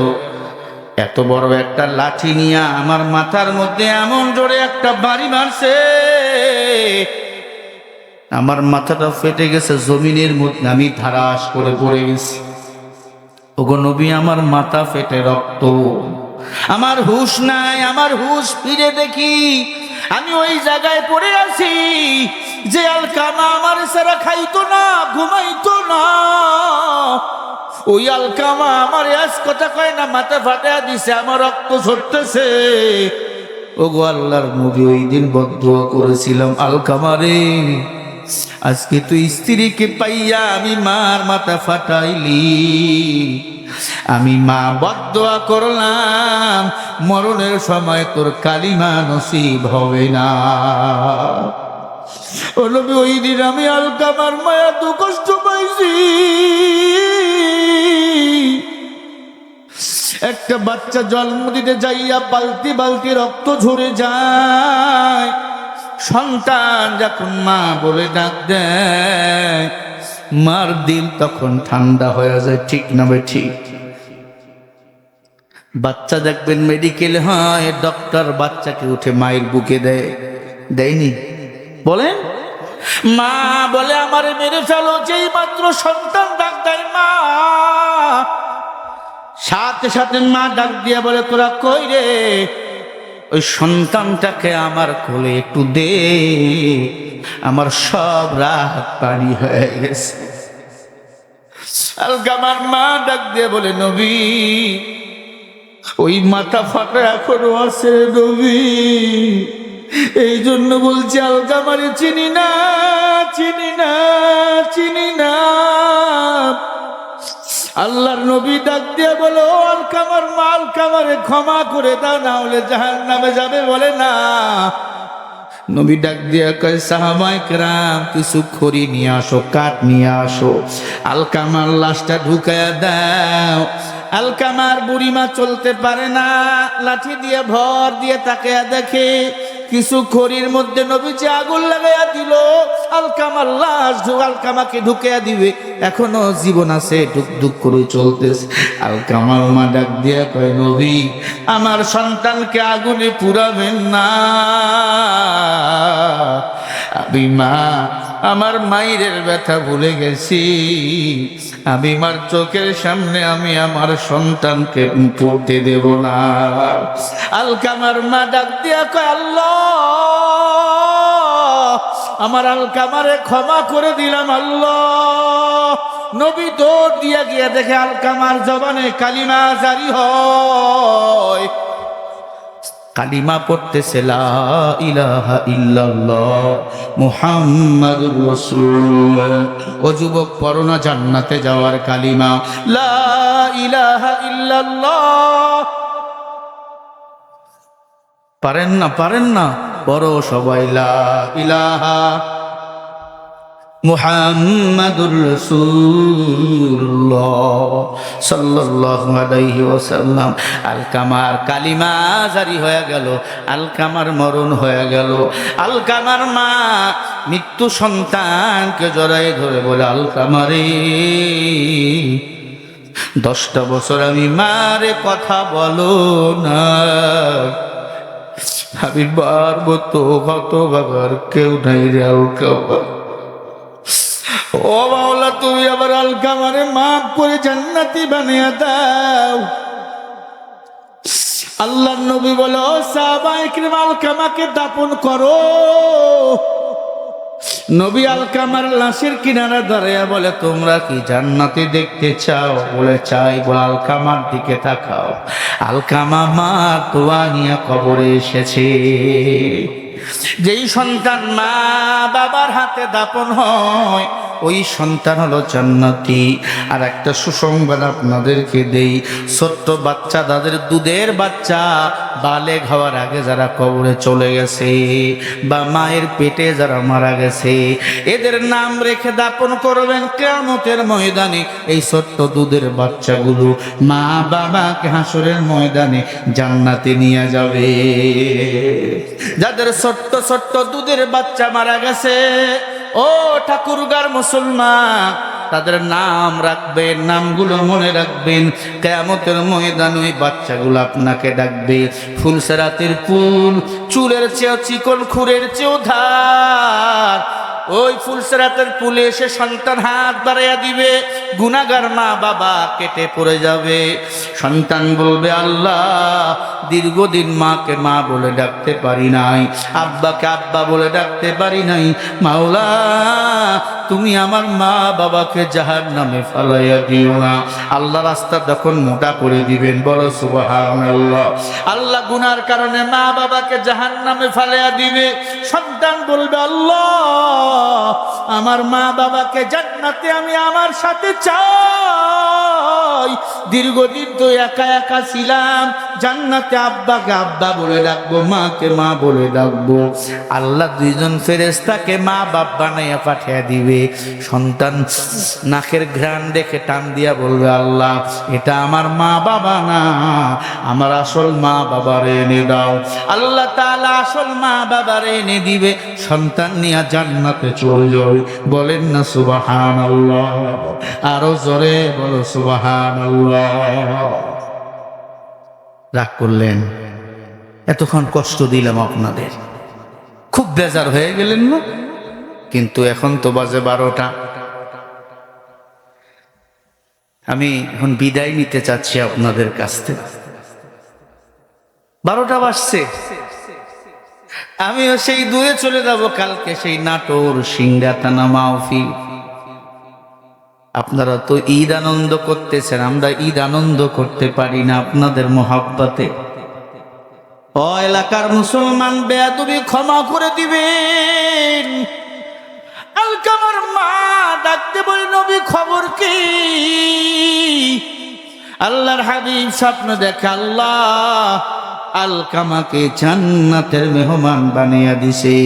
এত বড় একটা লাঠি নিয়ে আমার মাথার মধ্যে এমন জোরে একটা বাড়ি মারছে, আমার মাথাটা ফেটে গেছে, জমিনের মধ্যে আমি ধারাস করে পড়ে গেছি। ওগো নবী, আমার মাথা ফেটে রক্ত, আমার হুঁশ নাই। আমার হুঁশ ফিরে দেখি আমি ওই জায়গায় পড়ে আছি যে আলকামা আমার সারা খাইতো না, ঘুমাইতো না। ওই আলকামা আমার আজ কথা কয় না, মাথা ফাটা দিছে, আমার রক্ত ঝরতেছে। ওগো আল্লাহর নবী, ওই দিন বদদুয়া করেছিলাম আলকামারে, আজকে তুই স্ত্রীকে পাইয়া আমি মার মাথা ফাটাইলি। আমি মা বদদুয়া করলাম মরণের সময় তোর কালিমা নসিব হবে না। ও নবী, ওই দিন আমি আলকামার মায়া তো কষ্ট পাইছি। একটা বাচ্চা জন্ম দিতে যাইয়া বালতি বালতি রক্ত ঝরে যায়। সন্তান যখন মা বলে ডাক দেয়, মার দিল তখন ঠান্ডা হয়ে যায়, ঠিক না ভাই? ঠিক। বাচ্চা দেখবেন মেডিকেল হয়, ডক্টর বাচ্চাকে উঠে মায়ের বুকে দেয়, দেয়নি? বলেন মা বলে আমারে মেরে ফেলো, যেই মাত্র সন্তান ডাক দেয় মা, সাথে সাথে মা ডাক দিয়া বলে তোরা কই রে? ওই সন্তানটাকে আমার কোলে একটু দে, আমার সব রাত পানি হয়ে গেছে। আলকামার মা ডাক দিয়ে বলে নবী, ওই মাথা ফাটা এখনো আছে নবী, এই জন্য বলছি আলকামারে চিনি না, চিনি না, চিনি না। আল্লাহর নবী ডাক দিয়ে বলো আলকামার মা, আলকামারে ক্ষমা করে দাও, না হলে জাহান্নামে যাবে। বলে না। নবী ডাক দিয়ে কয় সাহাবায়ে কেরাম, কিছু খড়ি নিয়ে আসো, কাঠ নিয়ে আসো, আলকামার লাশটা ঢুকায়া দাও। আলকামার বুড়িমা চলতে পারে না, লাঠি দিয়ে ভর দিয়ে তাকায়া দেখে কিছু খড়ির মধ্যে নবীজি আগুন লাগাইয়া দিল। আলকামার লাশ আলকামাকে ঢুকাইয়া দিবে, এখনো জীবন আছে, ডুক ডুক করে চলতেছে। আলকামার মা ডাক দিয়া কয় নবী, আমার সন্তানকে আগুনে পুরাবেন না। আমি মা আমার মায়ের ব্যথা ভুলে গেছি, আমি মার চোখের সামনে আমি আমার সন্তানকে পড়তে দেব না। আলকামার মা ডাক দিয়া কয় আল্লাহ, আমার আলকামারে ক্ষমা করে দিলাম আল্লাহ। নবী দৌড় দিয়া গিয়া দেখে আলকামার জবানে কালিমা জারি হয়, কালিমা পড়তেছে লা ইলাহা ইল্লাল্লাহ মুহাম্মাদুর রাসূলুল্লাহ। ও যুবক, পড়ো না জান্নাতে যাওয়ার কালিমা, লা ইলাহা ইল্লাল্লাহ। পারেন না পড়ো সবাই, লা ইলাহা মুহাম্মাদুর রাসূলুল্লাহ সাল্লাল্লাহু আলাইহি ওয়াসাল্লাম। আলকামার কালিমা জারি হয়ে গেল, আলকামার মরণ হয়ে গেল। আলকামার মা মৃত্যু সন্তানকে জড়ায় ধরে বলে, আলকামারে 10টা বছর আমি মারে কথা বলো না, আমি পারবো তো, কত বাবার কেউ নাই রে আলকামা। ও মাওলা, তুমি আবার আলকামারে মাফ করে জান্নাতি বানিয়ে দাও। আল্লাহর নবী বলো, সাহাবায়ে কিরাম আলকামাকে দাফন করো। নবী আলকামার লাশের কিনারা দাঁড়িয়ে বলে, তোমরা কি জান্নাতি দেখতে চাও? বলে চাই। বলে আলকামার দিকে তাকাও। আলকামা মা দোয়া নিয়ে কবরে এসেছে। যেই সন্তান মা বাবার হাতে দাফন হয়, ওই সন্তান হলো জান্নাতি। আর একটা সুসংবাদ আপনাদেরকে দেই, ছোট্ট বাচ্চা, তাদের দুধের বাচ্চা বালেগ হওয়ার আগে যারা কবরে চলে গেছে বা মায়ের পেটে যারা মারা গেছে, এদের নাম রেখে দাপন করবেন কিয়ামতের ময়দানে। এই ছোট্ট দুধের বাচ্চাগুলো মা বাবাকে হাসরের ময়দানে জান্নাতে নিয়ে যাবে। যাদের ছোট্ট ছোট্ট দুধের বাচ্চা মারা গেছে, ও ঠাকুরগার মুসলমান, তাদের নাম রাখবেন, নামগুলো মনে রাখবেন। কিয়ামতের ময়দানে ওই বাচ্চাগুলো আপনাকে ডাকবে। ফুলসেরাতের ফুল, চুলের চেয়েও চিকন, খুরের চেয়েও ধার। ওই ফুলসেরাতের ফুলে এসে সন্তান হাত বাড়াইয়া দিবে, গুনাহগার মা বাবা কেটে পড়ে যাবে। সন্তান বলবে, আল্লাহ, দীর্ঘদিন মাকে মা বলে ডাকতে পারি নাই, আব্বাকে আব্বা বলে ডাকতে পারি নাই। মাওলা, তুমি আমার মা বাবাকে জাহান্নামে ফালাইয়া দিও না। আল্লাহ রাস্তা তখন মোটা করে দিবেন, বলো সুবহানাল্লাহ। আল্লাহ গুনার কারণে মা বাবাকে জাহান্নামে ফালাইয়া দিবে। সন্তান বলবে, আল্লাহ, আমার মা বাবাকে জান্নাতে আমি আমার সাথে চাই। দীর্ঘদিন তো একা একা ছিলাম, জান্নাতে আব্বাকে আব্বা বলে ডাকবো, মাকে মা বলে ডাকবো। আল্লাহ দুইজন ফেরেশতাকে মা বাপ বানাইয়া পাঠিয়ে দিবে। সন্তান নাকের ঘ্রাণ দেখে টান দিয়া বলবে, আল্লাহ, এটা আমার মা বাবা না, আমার আসল মা বাবার এনে দাও। আল্লাহ তাআলা আসল মা বাবার এনে দিবে, সন্তান নিয়ে জান্নাতে চলে যাবে। বলেন না সুবহানাল্লাহ? আরো জোরে বলো সুবহানাল্লাহ। রাগ করলেন? এতক্ষণ কষ্ট দিলাম আপনাদের, খুব বেজার হয়ে গেলেন না? কিন্তু এখন তো বাজে 12টা। আমি এখন বিদায় নিতে চাচ্ছি আপনাদের কাছ থেকে। 12টা বাজছে, আমিও সেই দূরে চলে যাব কালকে, সেই নাটোর সিংড়া থানা মাহফিল। আপনারা তো ঈদ আনন্দ করতেছেন, আমরা ঈদ আনন্দ করতে পারি না আপনাদের মহাব্বতে। ও এলাকার মুসলমান, বেয়াদবি ক্ষমা করে দিবেন। আলকামার মা ডাকতে বলে, নবী খবর কি? আল্লাহর হাবিব স্বপ্ন দেখে, আল্লাহ আলকামাকে জান্নাতের মেহমান বানিয়ে দিছে।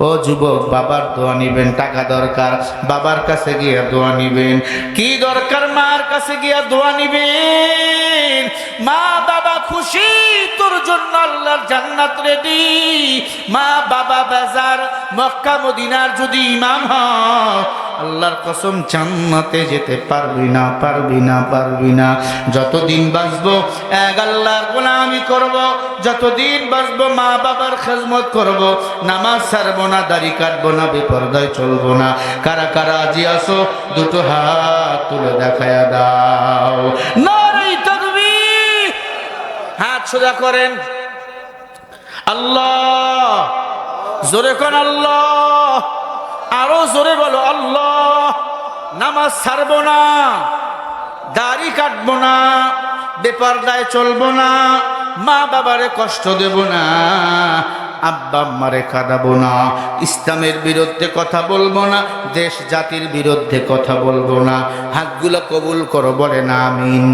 ও যুবক, বাবার দোয়া নিবেন। টাকা দরকার, বাবার কাছে গিয়া দোয়া নিবেন। কি দরকার, মার কাছে গিয়া দোয়া নিবেন। মা বাবা খুশি, তোর জন্য আল্লাহর জান্নাত রেডি। মা বাবা বাজার মক্কা মদিনার যদি ইমাম হয়, আল্লাহর কসম জান্নাতে যেতে পারবি না, পারবি না, পারবি না। যতদিন বাঁচবো এক আল্লাহর গোলামি করব, যতদিন বাঁচবো মা বাবার খেদমত করব, নামাজ ছাড়বো না, দাড়ি কাটবো না, বেপরদায় চলবো না। কারা কারা আজি আসো, দুটো হাত তুলে দেখায়া দাও। নারে তাকবীর, হাত সোজা করেন। আল্লাহ জোরে কোন আল্লাহ, আরো জোরে বলো আল্লাহ। নামাজ ছাড়বো না, দাড়ি কাটবো না, বেপরদায় চলবো না, মা বাবারে কষ্ট দেব না, আব্বা আম্মারে কাঁদাবো না, ইসলামের বিরুদ্ধে কথা বলবো না, দেশ জাতির বিরুদ্ধে কথা বলবো না। হাতগুলো কবুল করো, বলে না আমিন।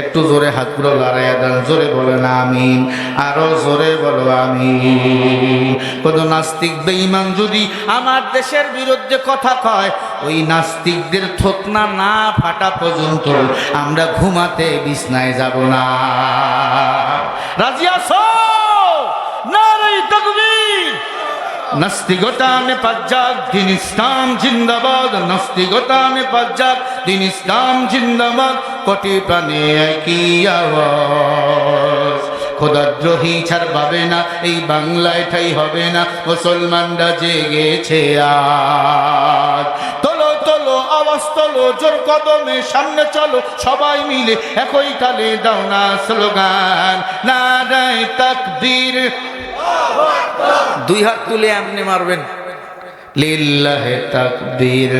একটু জোরে হাতগুলো লড়াইয়া দেন, জোরে বলে না আমিন, আরো জোরে বলো আমিন। কোন নাস্তিক বেঈমান যদি আমার দেশের বিরুদ্ধে কথা কয়, ওই নাস্তিকদের থতনা না ফাটা পর্যন্ত আমরা ঘুমাতে বিছনায় যাব না। রাজি আছো? নারে তাকবীর। নাস্তিকতা নিপাত যাক, দিন ইসলাম জিন্দাবাদ। নাস্তিকতা নিপাত যাক, দিন ইসলাম জিন্দাবাদ। কোটি প্রাণে একই আওয়াজ, খোদাদ্রোহী ছাড় পাবে না, এই বাংলায় ঠাই হবে না, মুসলমানরা জেগেছে আজ। তোলো তোলো আওয়াজ তোলো, জোর কদমে সামনে চলো, সবাই মিলে একই তালে দাও না স্লোগান, নারায়ে তাকবীর। দুই হাত তুলে এমনি মারবেন, লিল্লাহে তাকবীর,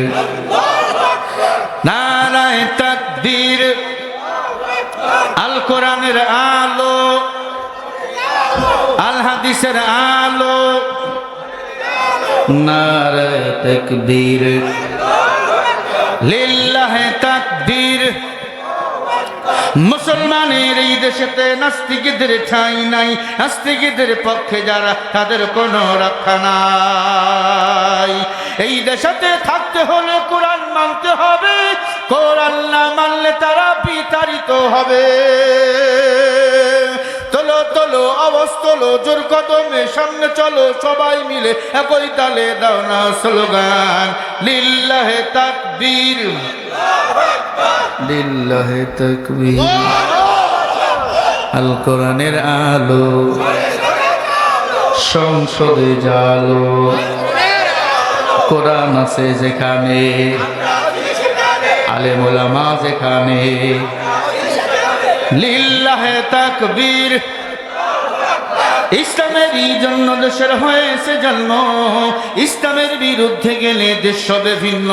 নারায়ে তাকবীর। আল কোরআনের আলো, আল হাদিসের আলো, নারায়ে তাকবীর, লিল্লাহে তাকবীর। মুসলমানের এই দেশেতে নাস্তিকদের ঠাঁই নাই, নাস্তিকদের পক্ষে যারা তাদের কোনো রক্ষা নাই। এই দেশেতে থাকতে হলে কোরআন মানতে হবে, কোরআন না মানলে তারা বিতাড়িত হবে। তোলো তোলো আওয়াজ তোলো, জোর কদমে সামনে চলো, সবাই মিলে একই তালে দাও না স্লোগান, লিল্লাহে তাকবীর, লিল্লাহে তাকবীর। আল কোরআনের আলো, সংসদে জালো, কোরআন আছে যেখানে, আলেম ওলামা যেখানে, লিল্লাহে তাকবীর। ইসলামেরই জন্য দেশের হয়েছে জন্ম, ইসলামের বিরুদ্ধে গেলে দেশ হবে ভিন্ন।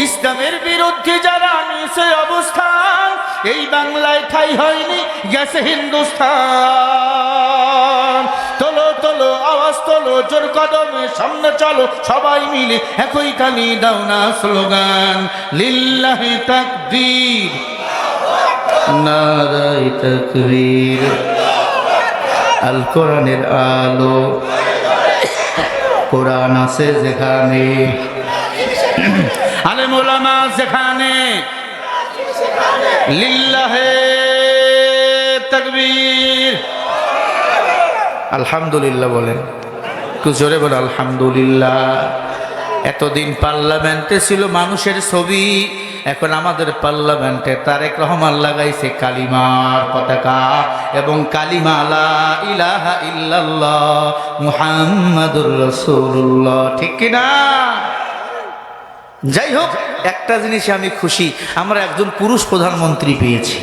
ইসলামের বিরুদ্ধে যারা নিছে অবস্থান, এই বাংলায় ঠাই হয়নি, গেছে হিন্দুস্তান। তোলো তোলো আওয়াজ তোলো, জোর কদমে সামনে চলো, সবাই মিলে একই তালি দাও না স্লোগান, লিল্লাহে তাকবীর, নারায়ে তাকবীর। আল কোরআনের আলো, কোরআন আছে যেখানে, আলেম ওলামা যেখানে, লিল্লাহে তাকবীর। আলহামদুলিল্লাহ বলেন, একটু জোরে বলেন আলহামদুলিল্লাহ। এতদিন পার্লামেন্টে ছিল মানুষের ছবি, এখন আমাদের পার্লামেন্টে তারেক রহমান লাগাইছে কালিমার পতাকা এবং কালিমা লা ইলাহা ইল্লাল্লাহ মুহাম্মাদুর রাসূলুল্লাহ, ঠিক কিনা? যাই হোক, একটা জিনিসে আমি খুশি, আমরা একজন পুরুষ প্রধানমন্ত্রী পেয়েছি।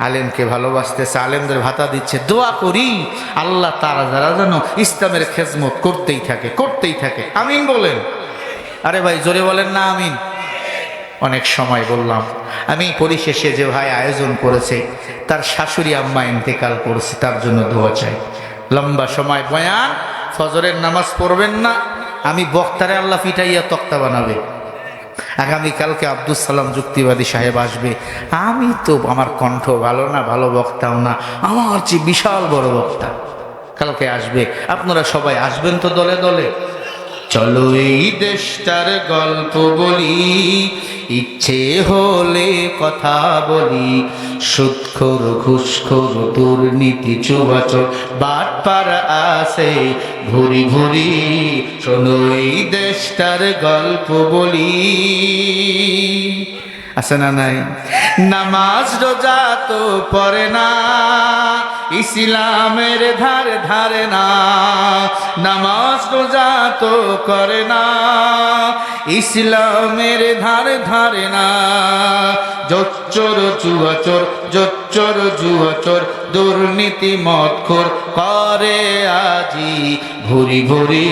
আলেমকে ভালোবাসতেছে, আলেমদের ভাতা দিচ্ছে। দোয়া করি আল্লাহ তারা যারা যেন ইসলামের খেদমত করতেই থাকে, করতেই থাকে। আমিন বলেন। আরে ভাই জোরে বলেন না আমিন। অনেক সময় বললাম, আমি পরিশেষে যে ভাই আয়োজন করেছে তার শাশুড়ি আম্মা ইন্তেকাল করেছে, তার জন্য দোয়া চাই। লম্বা সময় বয়ান, ফজরের নামাজ পড়বেন না, আমি বক্তারে আল্লাহ পিটাইয়া তক্তা বানাবে। আগামীকালকে আব্দুল সালাম যুক্তিবাদী সাহেব আসবে। আমি তো, আমার কণ্ঠ ভালো না, ভালো বক্তাও না, আমার চেয়ে বিশাল বড় বক্তা কালকে আসবে। আপনারা সবাই আসবেন তো দলে দলে? চলো এই দেশটার গল্প বলি, ইচ্ছে হলে কথা বলি, সুদখোর ঘুষখোর দুর্নীতি চুবাচর বাটপার আছে ঘুরি ঘুরি, শোনো এই দেশটার গল্প বলি। আছে না নাই? নামাজ রোজা তো পড়ে না, ইসলামের ধারে ধারে না, নামাজ রোজা তো করে না, ইসলামের ধারে ধারে না, জোচ্চোর জুয়াচোর, জোচ্চোর জুয়াচোর, দুর্নীতি মদখোর করে আজি ভুরি ভুরি।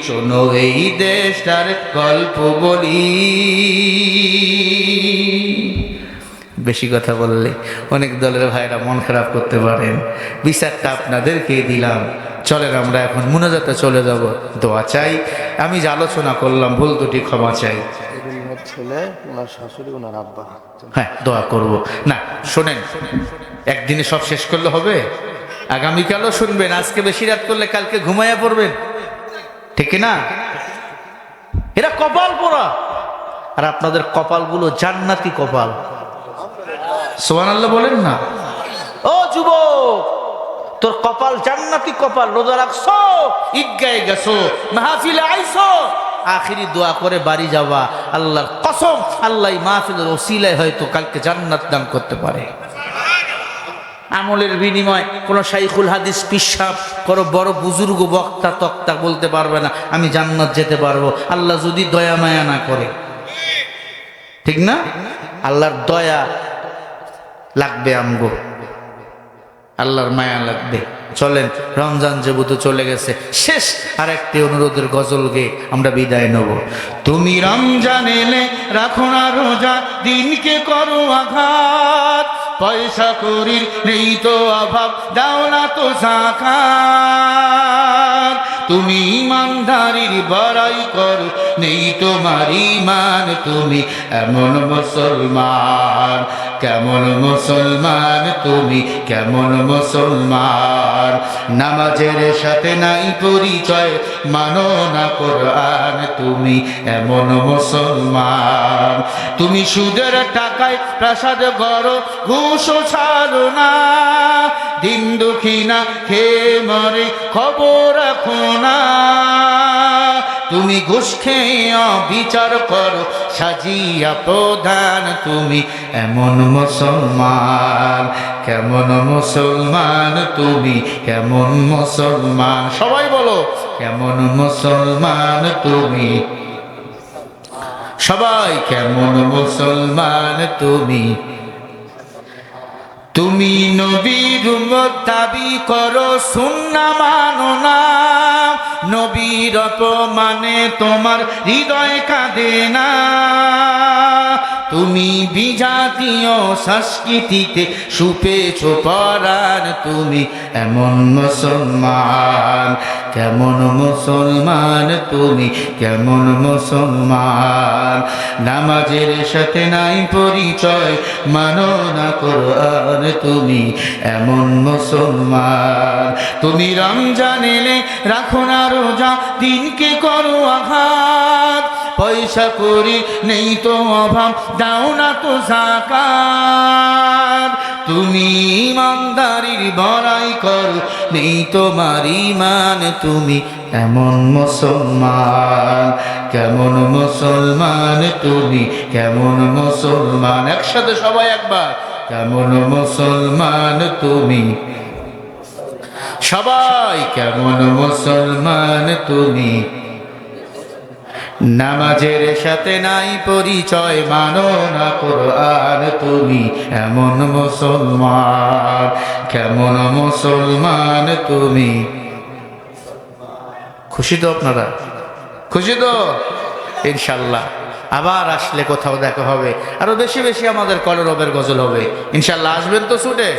শোনো এই দেশটার গল্প বলি। বেশি কথা বললে অনেক দলের ভাইরা মন খারাপ করতে পারেন, বিচারটা আপনাদেরকে দিলাম। চলেন আমরা এখন মুনাজাতে চলে যাব। দোয়া চাই, আমি যে আলোচনা করলাম ভুল দুটি ক্ষমা চাই। ছেলে, ওনার শাশুড়ি, ওনার আব্বা। হ্যাঁ, দোয়া করব না। শোনেন, একদিনে সব শেষ করলে হবে? আগামীকালও শুনবেন। আজকে বেশি রাত করলে কালকে ঘুমাইয়া পড়বেন, ঠিক না? এরা কপাল পোড়া, আর আপনাদের কপালগুলো জান্নাতি কপাল। সুবহানাল্লাহ বলেন না? ও যুবক, তোর কপাল জান্নাতি কপাল। রোজা রাখছো, ঈদগাহে গেছো, মাহফিলে আইছো, আখিরি দোয়া করে বাড়ি যাওয়া। আল্লাহর কসম, আল্লাহ মাহফিলের ওসিলায় হয়তো কালকে জান্নাত দান করতে পারে। আমলের বিনিময় কোন শাইখুল হাদিস পিসাব করো বড় বুজুর্গ বক্তা তক্তা বলতে পারবে না আমি জান্নাত যেতে পারবো, আল্লাহ যদি দয়া মায়া না করে। ঠিক না? আল্লাহর দয়া লাগবে, আমগো আল্লাহর মায়া লাগবে। চলেন, রমজান যেহেতু চলে গেছে, শেষ আর একটি অনুরোধের গজল গেয়ে আমরা বিদায় নেব। তুমি রমজান এলে রাখো না রোজা, দিনকে করো আঘাত, পয়সা করির নেই তো অভাব, দাও না তো যাকাত। তুমি ইমানদারির বড়াই করো, নেই তোমার ঈমান, তুমি এমন মুসলমান, কেমন মুসলমান তুমি, কেমন মুসলমান। নামাজের সাথে নাই পরিচয়, মানো না কোরআন, তুমি এমন মুসলমান। তুমি সুদের টাকায় প্রাসাদ গড়ো, ঘুষও ছাড়ো না, দিন দুঃখী না খেয়ে মরে খবর রাখো না। তুমি ঘুষ খেয়ে বিচার করো, সাজিয়া প্রধান, তুমি এমন মুসলমান, কেমন মুসলমান তুমি, কেমন মুসলমান। সবাই বলো, কেমন মুসলমান তুমি, সবাই কেমন মুসলমান তুমি। তুমি নবীর উম্মত দাবি করো, সুন্নাহ মানো না, নবীর অপমানে তোমার হৃদয় কাঁদে না। তুমি বিজাতীয় সংস্কৃতিতে সুপেছ পরাণ, তুমি এমন মুসলমান, কেমন মুসলমান তুমি, কেমন মুসলমান। নামাজের সাথে নাই পরিচয়, মানো না কোরআন, তুমি এমন মুসলমান। তুমি রমজান এলে রাখো না রোজা, দিনকে করো আঘাত, পয়সা করি নেই তো অভাব, দাও না তো যাকাত। তুমি ইমানদারির বড়াই করো, নেই তোমার ঈমান, তুমি এমন মুসলমান, কেমন মুসলমান তুমি, কেমন মুসলমান। একসাথে সবাই একবার, কেমন মুসলমান তুমি, সবাই কেমন মুসলমান তুমি। নামাজের সাথে নাই পরিচয়, মানো না কোরআন, তুমি এমন মুসলমান, কেমন মুসলমান তুমি। খুশি তো আপনারা? খুশি তো? ইনশাল্লাহ আবার আসলে কোথাও দেখা হবে, আরো বেশি বেশি আমাদের কলরবের গজল হবে। ইনশাল্লাহ আসবেন তো ছুটে?